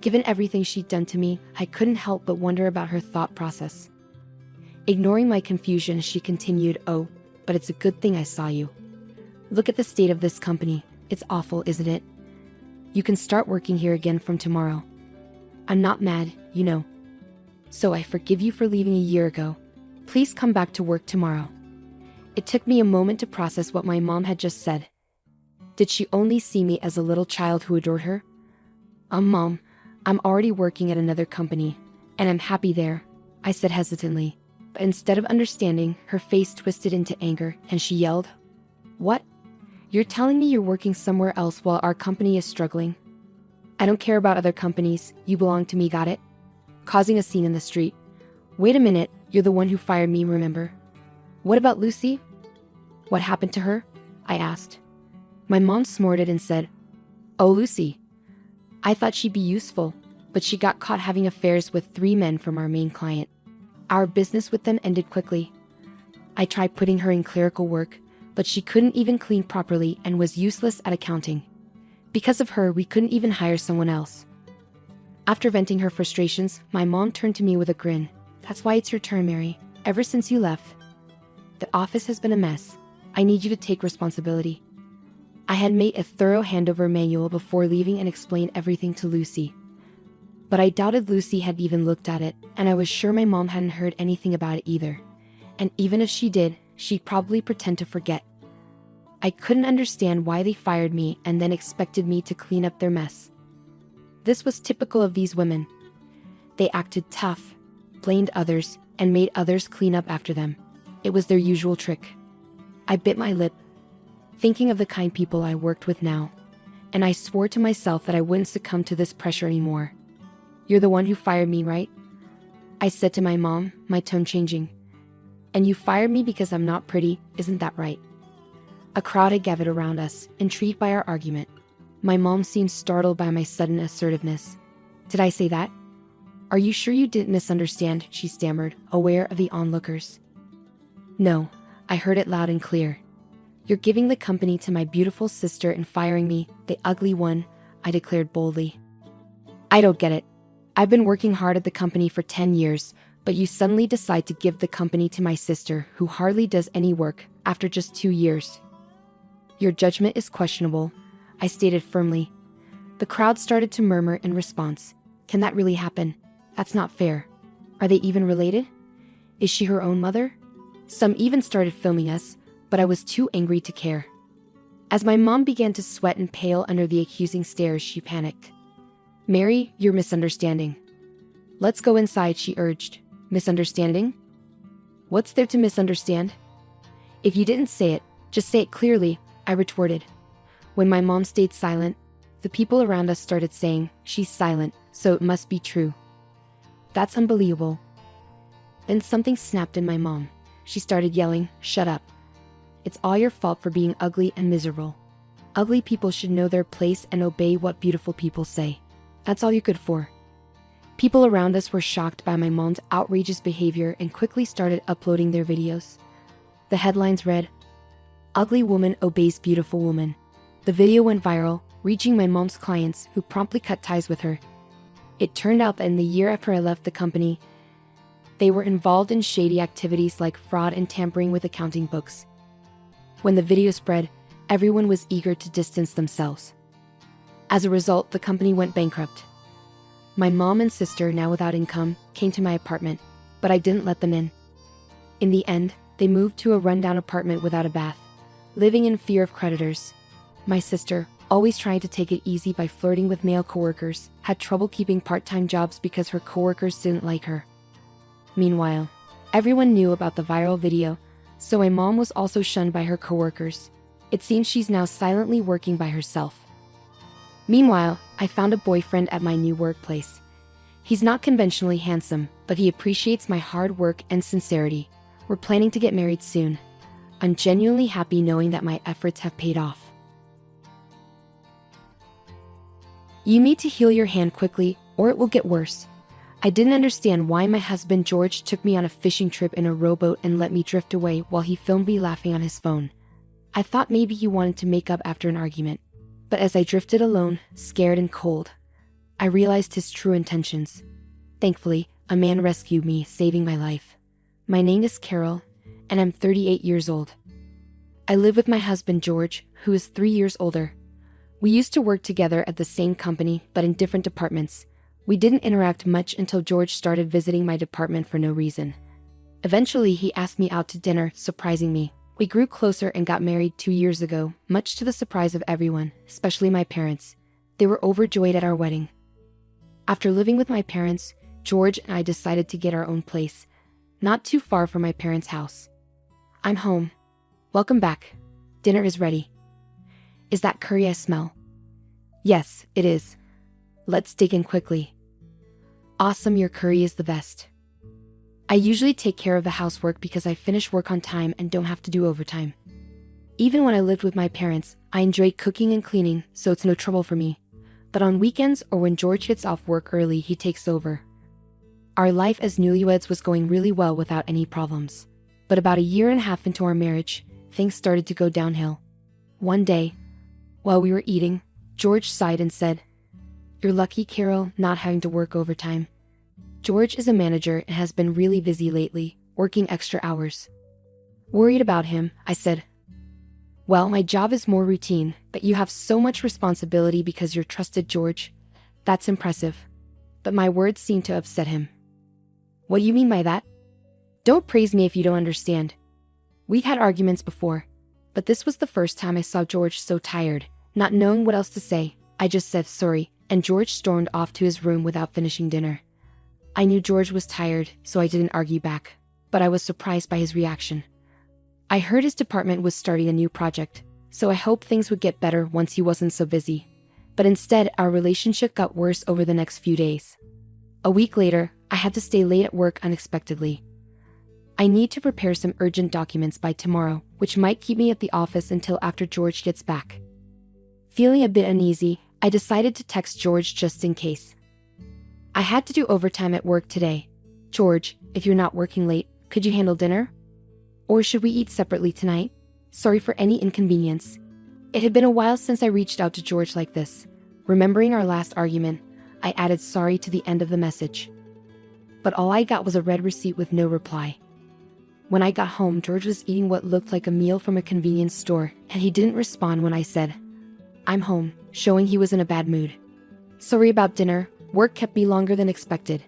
Given everything she'd done to me, I couldn't help but wonder about her thought process. Ignoring my confusion, she continued, "Oh, but it's a good thing I saw you. Look at the state of this company. It's awful, isn't it? You can start working here again from tomorrow. I'm not mad, you know. So I forgive you for leaving a year ago. Please come back to work tomorrow." It took me a moment to process what my mom had just said. Did she only see me as a little child who adored her? Mom, I'm already working at another company, and I'm happy there," I said hesitantly. But instead of understanding, her face twisted into anger, and she yelled, "What? You're telling me you're working somewhere else while our company is struggling? I don't care about other companies, you belong to me, got it?" Causing a scene in the street. "Wait a minute, you're the one who fired me, remember? What about Lucy? What happened to her?" I asked. My mom snorted and said, "Oh, Lucy. I thought she'd be useful, but she got caught having affairs with 3 men from our main client. Our business with them ended quickly. I tried putting her in clerical work, but she couldn't even clean properly and was useless at accounting. Because of her, we couldn't even hire someone else." After venting her frustrations, my mom turned to me with a grin. "That's why it's your turn, Mary. Ever since you left, the office has been a mess. I need you to take responsibility." I had made a thorough handover manual before leaving and explained everything to Lucy. But I doubted Lucy had even looked at it, and I was sure my mom hadn't heard anything about it either. And even if she did, she'd probably pretend to forget. I couldn't understand why they fired me and then expected me to clean up their mess. This was typical of these women. They acted tough, blamed others, and made others clean up after them. It was their usual trick. I bit my lip, thinking of the kind people I worked with now, and I swore to myself that I wouldn't succumb to this pressure anymore. "You're the one who fired me, right?" I said to my mom, my tone changing. "And you fired me because I'm not pretty, isn't that right?" A crowd had gathered around us, intrigued by our argument. My mom seemed startled by my sudden assertiveness. "Did I say that? Are you sure you didn't misunderstand?" she stammered, aware of the onlookers. No, I heard it loud and clear. You're giving the company to my beautiful sister and firing me, the ugly one, I declared boldly. I don't get it. I've been working hard at the company for 10 years, but you suddenly decide to give the company to my sister, who hardly does any work, after just 2 years. Your judgment is questionable, I stated firmly. The crowd started to murmur in response. Can that really happen? That's not fair. Are they even related? Is she her own mother? Some even started filming us, but I was too angry to care. As my mom began to sweat and pale under the accusing stares, she panicked. Mary, you're misunderstanding. Let's go inside, she urged. Misunderstanding? What's there to misunderstand? If you didn't say it, just say it clearly, I retorted. When my mom stayed silent, the people around us started saying, she's silent, so it must be true. That's unbelievable. Then something snapped in my mom. She started yelling, shut up. It's all your fault for being ugly and miserable. Ugly people should know their place and obey what beautiful people say. That's all you're good for. People around us were shocked by my mom's outrageous behavior and quickly started uploading their videos. The headlines read, Ugly woman obeys beautiful woman. The video went viral, reaching my mom's clients, who promptly cut ties with her. It turned out that in the year after I left the company, they were involved in shady activities like fraud and tampering with accounting books. When the video spread, everyone was eager to distance themselves. As a result, the company went bankrupt. My mom and sister, now without income, came to my apartment, but I didn't let them in. In the end, they moved to a rundown apartment without a bath, living in fear of creditors. My sister, always trying to take it easy by flirting with male coworkers, had trouble keeping part-time jobs because her coworkers didn't like her. Meanwhile, everyone knew about the viral video, so my mom was also shunned by her coworkers. It seems she's now silently working by herself. Meanwhile, I found a boyfriend at my new workplace. He's not conventionally handsome, but he appreciates my hard work and sincerity. We're planning to get married soon. I'm genuinely happy knowing that my efforts have paid off. You need to heal your hand quickly, or it will get worse. I didn't understand why my husband George took me on a fishing trip in a rowboat and let me drift away while he filmed me laughing on his phone. I thought maybe he wanted to make up after an argument. But as I drifted alone, scared and cold, I realized his true intentions. Thankfully, a man rescued me, saving my life. My name is Carol, and I'm 38 years old. I live with my husband George, who is 3 years older. We used to work together at the same company, but in different departments. We didn't interact much until George started visiting my department for no reason. Eventually, he asked me out to dinner, surprising me. We grew closer and got married 2 years ago, much to the surprise of everyone, especially my parents. They were overjoyed at our wedding. After living with my parents, George and I decided to get our own place, not too far from my parents' house. I'm home. Welcome back. Dinner is ready. Is that curry I smell? Yes, it is. Let's dig in quickly. Awesome, your curry is the best. I usually take care of the housework because I finish work on time and don't have to do overtime. Even when I lived with my parents, I enjoyed cooking and cleaning, so it's no trouble for me. But on weekends or when George gets off work early, he takes over. Our life as newlyweds was going really well without any problems. But about a year and a half into our marriage, things started to go downhill. One day, while we were eating, George sighed and said, "You're lucky, Carol, not having to work overtime." George is a manager and has been really busy lately, working extra hours. Worried about him, I said, "Well, my job is more routine, but you have so much responsibility because you're trusted, George. That's impressive." But my words seemed to upset him. "What do you mean by that? Don't praise me if you don't understand. We've had arguments before, but this was the first time I saw George so tired. Not knowing what else to say, I just said sorry, and George stormed off to his room without finishing dinner. I knew George was tired, so I didn't argue back, but I was surprised by his reaction. I heard his department was starting a new project, so I hoped things would get better once he wasn't so busy. But instead, our relationship got worse over the next few days. A week later, I had to stay late at work unexpectedly. I need to prepare some urgent documents by tomorrow, which might keep me at the office until after George gets back. Feeling a bit uneasy, I decided to text George just in case. I had to do overtime at work today. George, if you're not working late, could you handle dinner? Or should we eat separately tonight? Sorry for any inconvenience. It had been a while since I reached out to George like this. Remembering our last argument, I added sorry to the end of the message. But all I got was a red receipt with no reply. When I got home, George was eating what looked like a meal from a convenience store, and he didn't respond when I said, "I'm home," showing he was in a bad mood. "Sorry about dinner, work kept me longer than expected."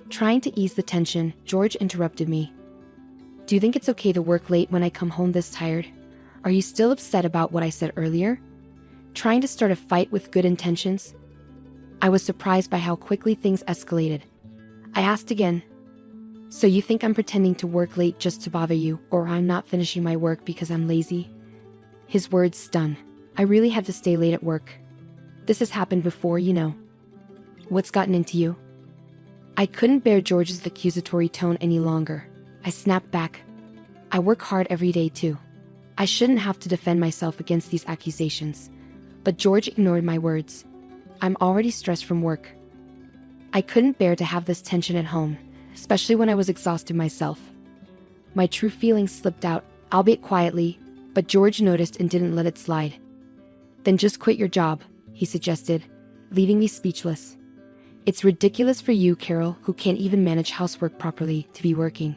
Trying to ease the tension, George interrupted me. "Do you think it's okay to work late when I come home this tired? Are you still upset about what I said earlier? Trying to start a fight with good intentions?" I was surprised by how quickly things escalated. I asked again, "So you think I'm pretending to work late just to bother you, or I'm not finishing my work because I'm lazy?" His words stung. I really had to stay late at work. This has happened before, you know. What's gotten into you? I couldn't bear George's accusatory tone any longer. I snapped back. I work hard every day too. I shouldn't have to defend myself against these accusations. But George ignored my words. I'm already stressed from work. I couldn't bear to have this tension at home, especially when I was exhausted myself. My true feelings slipped out, albeit quietly, but George noticed and didn't let it slide. "Then just quit your job," he suggested, leaving me speechless. "It's ridiculous for you, Carol, who can't even manage housework properly, to be working.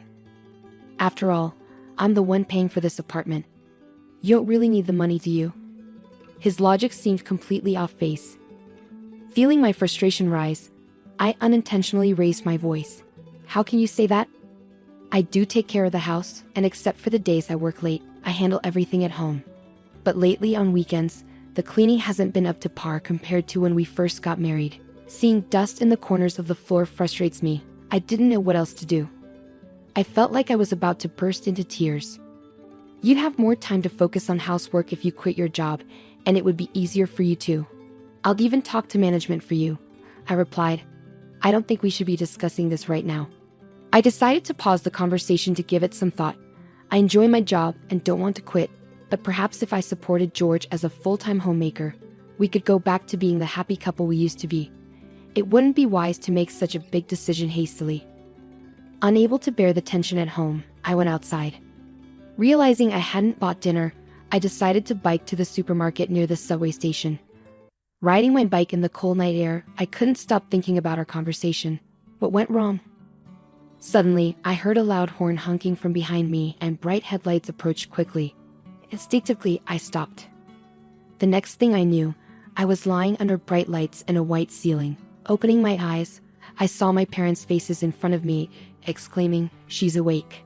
After all, I'm the one paying for this apartment. You don't really need the money, do you?" His logic seemed completely off base. Feeling my frustration rise, I unintentionally raised my voice. "How can you say that? I do take care of the house, and except for the days I work late, I handle everything at home. But lately on weekends, the cleaning hasn't been up to par compared to when we first got married. Seeing dust in the corners of the floor frustrates me. I didn't know what else to do." I felt like I was about to burst into tears. "You'd have more time to focus on housework if you quit your job, and it would be easier for you too. I'll even talk to management for you," I replied. "I don't think we should be discussing this right now." I decided to pause the conversation to give it some thought. I enjoy my job and don't want to quit, but perhaps if I supported George as a full-time homemaker, we could go back to being the happy couple we used to be. It wouldn't be wise to make such a big decision hastily. Unable to bear the tension at home, I went outside. Realizing I hadn't bought dinner, I decided to bike to the supermarket near the subway station. Riding my bike in the cold night air, I couldn't stop thinking about our conversation. What went wrong? Suddenly, I heard a loud horn honking from behind me and bright headlights approached quickly. Instinctively, I stopped. The next thing I knew, I was lying under bright lights and a white ceiling. Opening my eyes, I saw my parents' faces in front of me, exclaiming, "She's awake."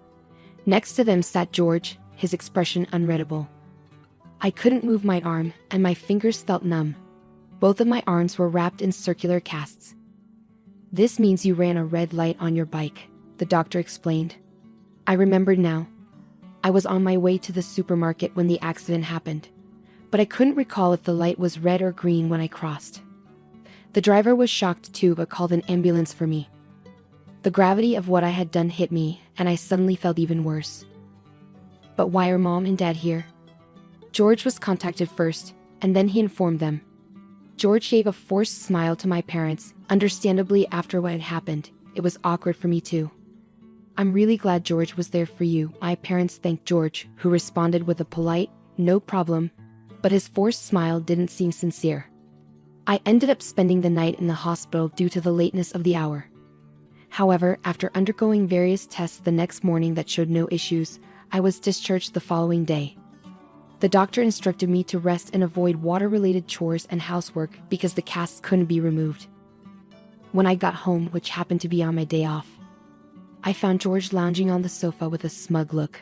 Next to them sat George, his expression unreadable. I couldn't move my arm, and my fingers felt numb. Both of my arms were wrapped in circular casts. "This means you ran a red light on your bike," the doctor explained. I remembered now. I was on my way to the supermarket when the accident happened, but I couldn't recall if the light was red or green when I crossed. The driver was shocked too, but called an ambulance for me. The gravity of what I had done hit me, and I suddenly felt even worse. But why are Mom and Dad here? George was contacted first, and then he informed them. George gave a forced smile to my parents. Understandably, after what had happened, it was awkward for me too. "I'm really glad George was there for you," my parents thanked George, who responded with a polite, "No problem," but his forced smile didn't seem sincere. I ended up spending the night in the hospital due to the lateness of the hour. However, after undergoing various tests the next morning that showed no issues, I was discharged the following day. The doctor instructed me to rest and avoid water-related chores and housework because the casts couldn't be removed. When I got home, which happened to be on my day off, I found George lounging on the sofa with a smug look.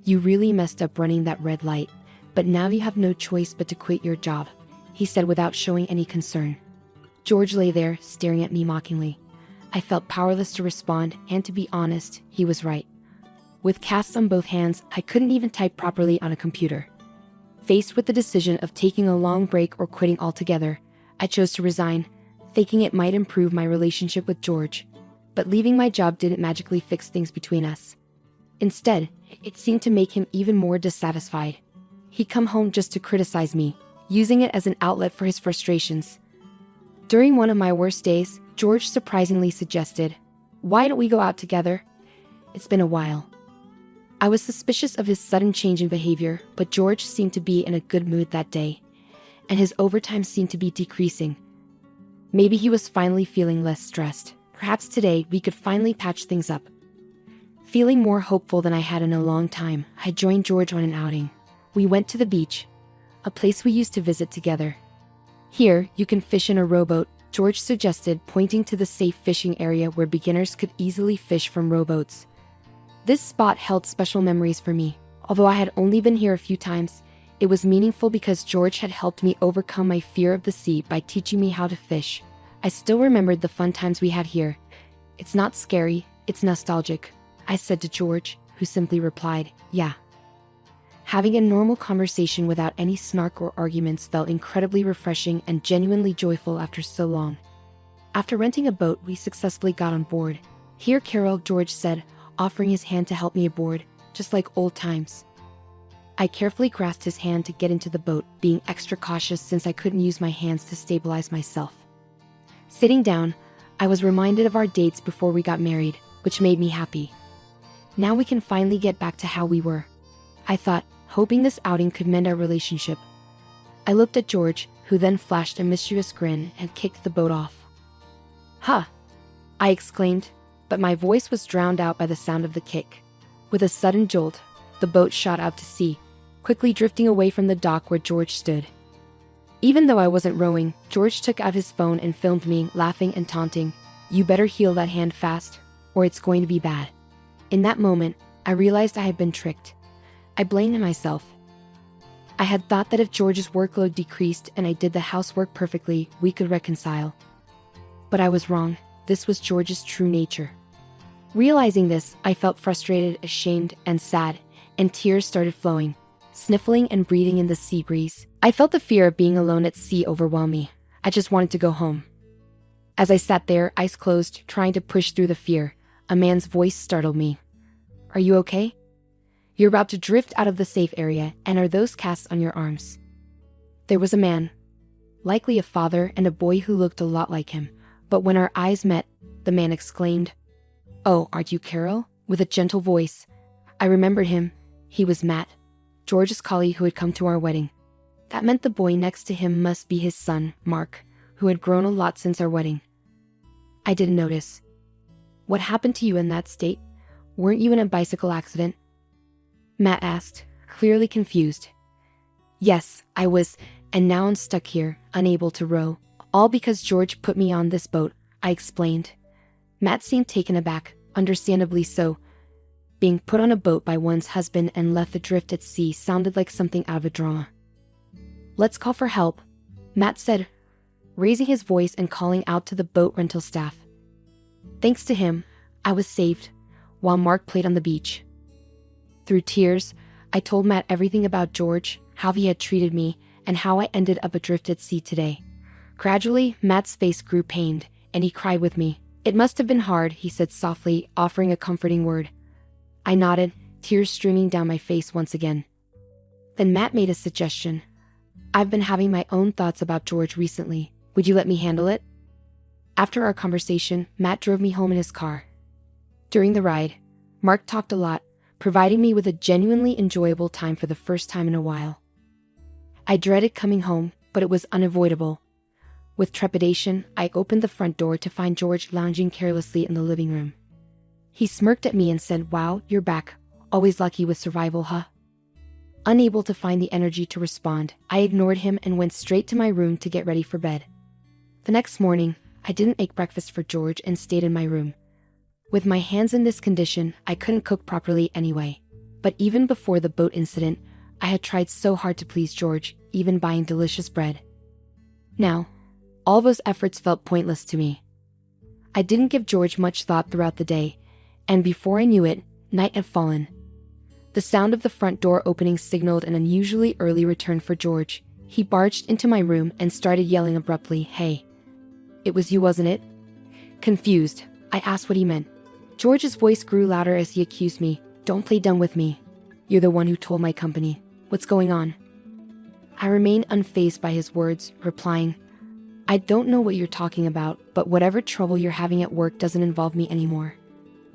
"You really messed up running that red light, but now you have no choice but to quit your job," he said without showing any concern. George lay there, staring at me mockingly. I felt powerless to respond, and to be honest, he was right. With casts on both hands, I couldn't even type properly on a computer. Faced with the decision of taking a long break or quitting altogether, I chose to resign, thinking it might improve my relationship with George. But leaving my job didn't magically fix things between us. Instead, it seemed to make him even more dissatisfied. He'd come home just to criticize me, using it as an outlet for his frustrations. During one of my worst days, George surprisingly suggested, "Why don't we go out together? It's been a while." I was suspicious of his sudden change in behavior, but George seemed to be in a good mood that day, and his overtime seemed to be decreasing. Maybe he was finally feeling less stressed. Perhaps today we could finally patch things up. Feeling more hopeful than I had in a long time, I joined George on an outing. We went to the beach, a place we used to visit together. Here, you can fish in a rowboat, George suggested, pointing to the safe fishing area where beginners could easily fish from rowboats. This spot held special memories for me. Although I had only been here a few times, it was meaningful because George had helped me overcome my fear of the sea by teaching me how to fish. I still remembered the fun times we had here. It's not scary, it's nostalgic, I said to George, who simply replied, yeah. Having a normal conversation without any snark or arguments felt incredibly refreshing and genuinely joyful after so long. After renting a boat, we successfully got on board. Here, Carol, George said, offering his hand to help me aboard, just like old times. I carefully grasped his hand to get into the boat, being extra cautious since I couldn't use my hands to stabilize myself. Sitting down, I was reminded of our dates before we got married, which made me happy. Now we can finally get back to how we were, I thought, hoping this outing could mend our relationship. I looked at George, who then flashed a mischievous grin and kicked the boat off. "Huh!" I exclaimed, but my voice was drowned out by the sound of the kick. With a sudden jolt, the boat shot out to sea, quickly drifting away from the dock where George stood. Even though I wasn't rowing, George took out his phone and filmed me, laughing and taunting, "You better heal that hand fast, or it's going to be bad." In that moment, I realized I had been tricked. I blamed myself. I had thought that if George's workload decreased and I did the housework perfectly, we could reconcile. But I was wrong. This was George's true nature. Realizing this, I felt frustrated, ashamed, and sad, and tears started flowing. Sniffling and breathing in the sea breeze, I felt the fear of being alone at sea overwhelm me. I just wanted to go home. As I sat there, eyes closed, trying to push through the fear, a man's voice startled me. "Are you okay? You're about to drift out of the safe area, and are those casts on your arms?" There was a man, likely a father, and a boy who looked a lot like him, but when our eyes met, the man exclaimed, "Oh, aren't you Carol?" with a gentle voice. I remembered him. He was Matt, George's colleague who had come to our wedding. That meant the boy next to him must be his son, Mark, who had grown a lot since our wedding. I didn't notice. "What happened to you in that state? Weren't you in a bicycle accident?" Matt asked, clearly confused. "Yes, I was, and now I'm stuck here, unable to row. All because George put me on this boat," I explained. Matt seemed taken aback, understandably so. Being put on a boat by one's husband and left adrift at sea sounded like something out of a drama. "Let's call for help," Matt said, raising his voice and calling out to the boat rental staff. Thanks to him, I was saved, while Mark played on the beach. Through tears, I told Matt everything about George, how he had treated me, and how I ended up adrift at sea today. Gradually, Matt's face grew pained, and he cried with me. "It must have been hard," he said softly, offering a comforting word. I nodded, tears streaming down my face once again. Then Matt made a suggestion. "I've been having my own thoughts about George recently. Would you let me handle it?" After our conversation, Matt drove me home in his car. During the ride, Mark talked a lot, providing me with a genuinely enjoyable time for the first time in a while. I dreaded coming home, but it was unavoidable. With trepidation, I opened the front door to find George lounging carelessly in the living room. He smirked at me and said, "Wow, you're back. Always lucky with survival, huh?" Unable to find the energy to respond, I ignored him and went straight to my room to get ready for bed. The next morning, I didn't make breakfast for George and stayed in my room. With my hands in this condition, I couldn't cook properly anyway. But even before the boat incident, I had tried so hard to please George, even buying delicious bread. Now, all those efforts felt pointless to me. I didn't give George much thought throughout the day, and before I knew it, night had fallen. The sound of the front door opening signaled an unusually early return for George. He barged into my room and started yelling abruptly, "Hey. It was you, wasn't it?" Confused, I asked what he meant. George's voice grew louder as he accused me. "Don't play dumb with me. You're the one who told my company. What's going on?" I remained unfazed by his words, replying, "I don't know what you're talking about, but whatever trouble you're having at work doesn't involve me anymore.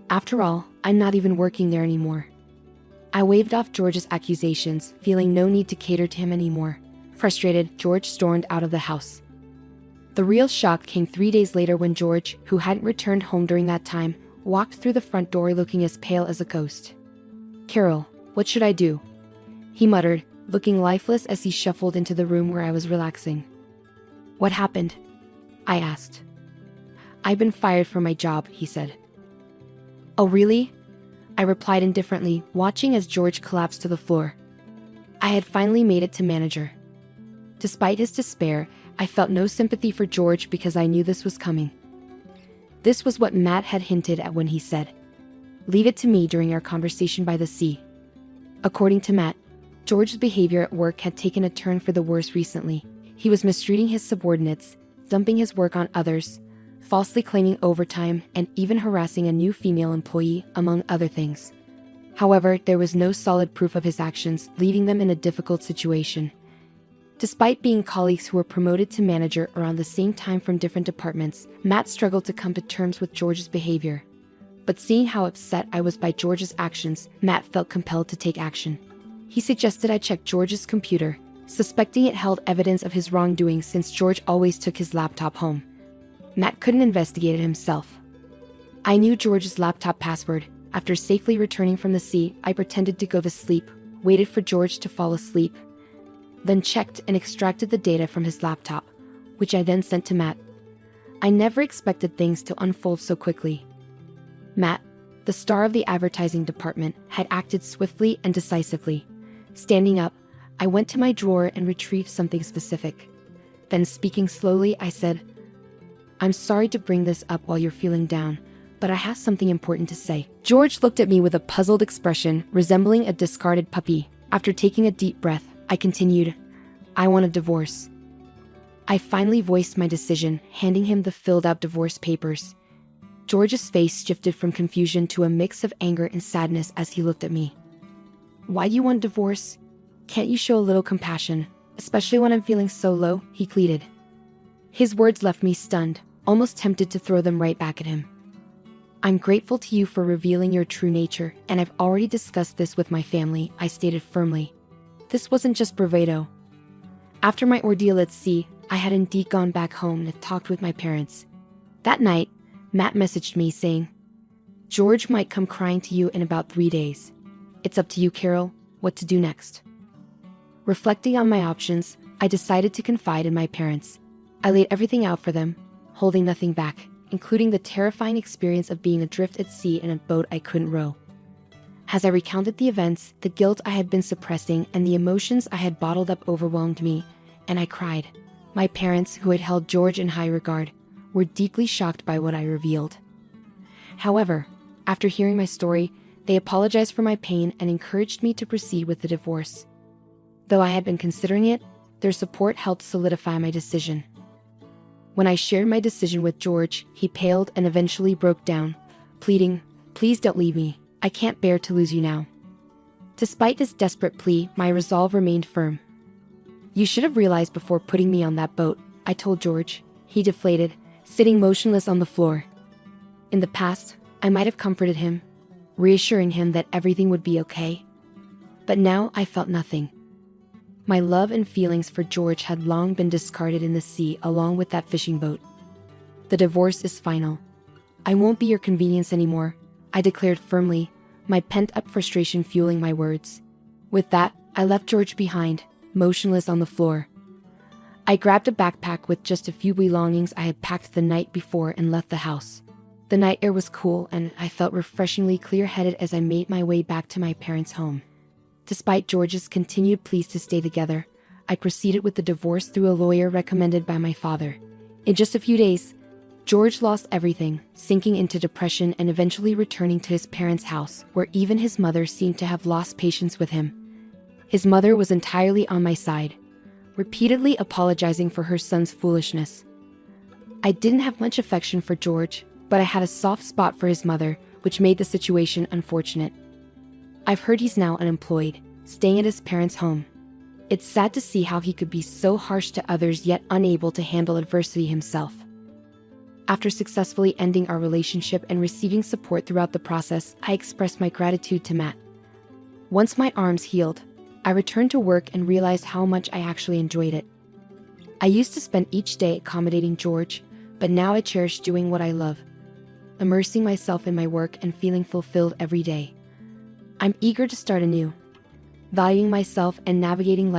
After all, I'm not even working there anymore." I waved off George's accusations, feeling no need to cater to him anymore. Frustrated, George stormed out of the house. The real shock came 3 days later when George, who hadn't returned home during that time, walked through the front door looking as pale as a ghost. "Carol, what should I do?" he muttered, looking lifeless as he shuffled into the room where I was relaxing. "What happened?" I asked. "I've been fired from my job," he said. "Oh, really?" I replied indifferently, watching as George collapsed to the floor. I had finally made it to manager. Despite his despair, I felt no sympathy for George because I knew this was coming. This was what Matt had hinted at when he said, "Leave it to me," during our conversation by the sea. According to Matt, George's behavior at work had taken a turn for the worse recently. He was mistreating his subordinates, dumping his work on others, falsely claiming overtime, and even harassing a new female employee, among other things. However, there was no solid proof of his actions, leaving them in a difficult situation. Despite being colleagues who were promoted to manager around the same time from different departments, Matt struggled to come to terms with George's behavior. But seeing how upset I was by George's actions, Matt felt compelled to take action. He suggested I check George's computer, suspecting it held evidence of his wrongdoing since George always took his laptop home. Matt couldn't investigate it himself. I knew George's laptop password. After safely returning from the sea, I pretended to go to sleep, waited for George to fall asleep, then checked and extracted the data from his laptop, which I then sent to Matt. I never expected things to unfold so quickly. Matt, the star of the advertising department, had acted swiftly and decisively. Standing up, I went to my drawer and retrieved something specific. Then, speaking slowly, I said, "I'm sorry to bring this up while you're feeling down, but I have something important to say." George looked at me with a puzzled expression, resembling a discarded puppy. After taking a deep breath, I continued, "I want a divorce." I finally voiced my decision, handing him the filled-out divorce papers. George's face shifted from confusion to a mix of anger and sadness as he looked at me. "Why do you want a divorce? Can't you show a little compassion, especially when I'm feeling so low?" he pleaded. His words left me stunned, almost tempted to throw them right back at him. "I'm grateful to you for revealing your true nature, and I've already discussed this with my family," I stated firmly. This wasn't just bravado. After my ordeal at sea, I had indeed gone back home and talked with my parents. That night, Matt messaged me saying, "George might come crying to you in about 3 days. It's up to you, Carol, what to do next." Reflecting on my options, I decided to confide in my parents. I laid everything out for them, holding nothing back, including the terrifying experience of being adrift at sea in a boat I couldn't row. As I recounted the events, the guilt I had been suppressing and the emotions I had bottled up overwhelmed me, and I cried. My parents, who had held George in high regard, were deeply shocked by what I revealed. However, after hearing my story, they apologized for my pain and encouraged me to proceed with the divorce. Though I had been considering it, their support helped solidify my decision. When I shared my decision with George, he paled and eventually broke down, pleading, "Please don't leave me. I can't bear to lose you now." Despite this desperate plea, my resolve remained firm. "You should have realized before putting me on that boat," I told George. He deflated, sitting motionless on the floor. In the past, I might have comforted him, reassuring him that everything would be okay. But now I felt nothing. My love and feelings for George had long been discarded in the sea along with that fishing boat. "The divorce is final. I won't be your convenience anymore," I declared firmly, my pent-up frustration fueling my words. With that, I left George behind, motionless on the floor. I grabbed a backpack with just a few belongings I had packed the night before and left the house. The night air was cool and I felt refreshingly clear-headed as I made my way back to my parents' home. Despite George's continued pleas to stay together, I proceeded with the divorce through a lawyer recommended by my father. In just a few days, George lost everything, sinking into depression and eventually returning to his parents' house, where even his mother seemed to have lost patience with him. His mother was entirely on my side, repeatedly apologizing for her son's foolishness. I didn't have much affection for George, but I had a soft spot for his mother, which made the situation unfortunate. I've heard he's now unemployed, staying at his parents' home. It's sad to see how he could be so harsh to others yet unable to handle adversity himself. After successfully ending our relationship and receiving support throughout the process, I expressed my gratitude to Matt. Once my arms healed, I returned to work and realized how much I actually enjoyed it. I used to spend each day accommodating George, but now I cherish doing what I love, immersing myself in my work and feeling fulfilled every day. I'm eager to start anew, valuing myself and navigating life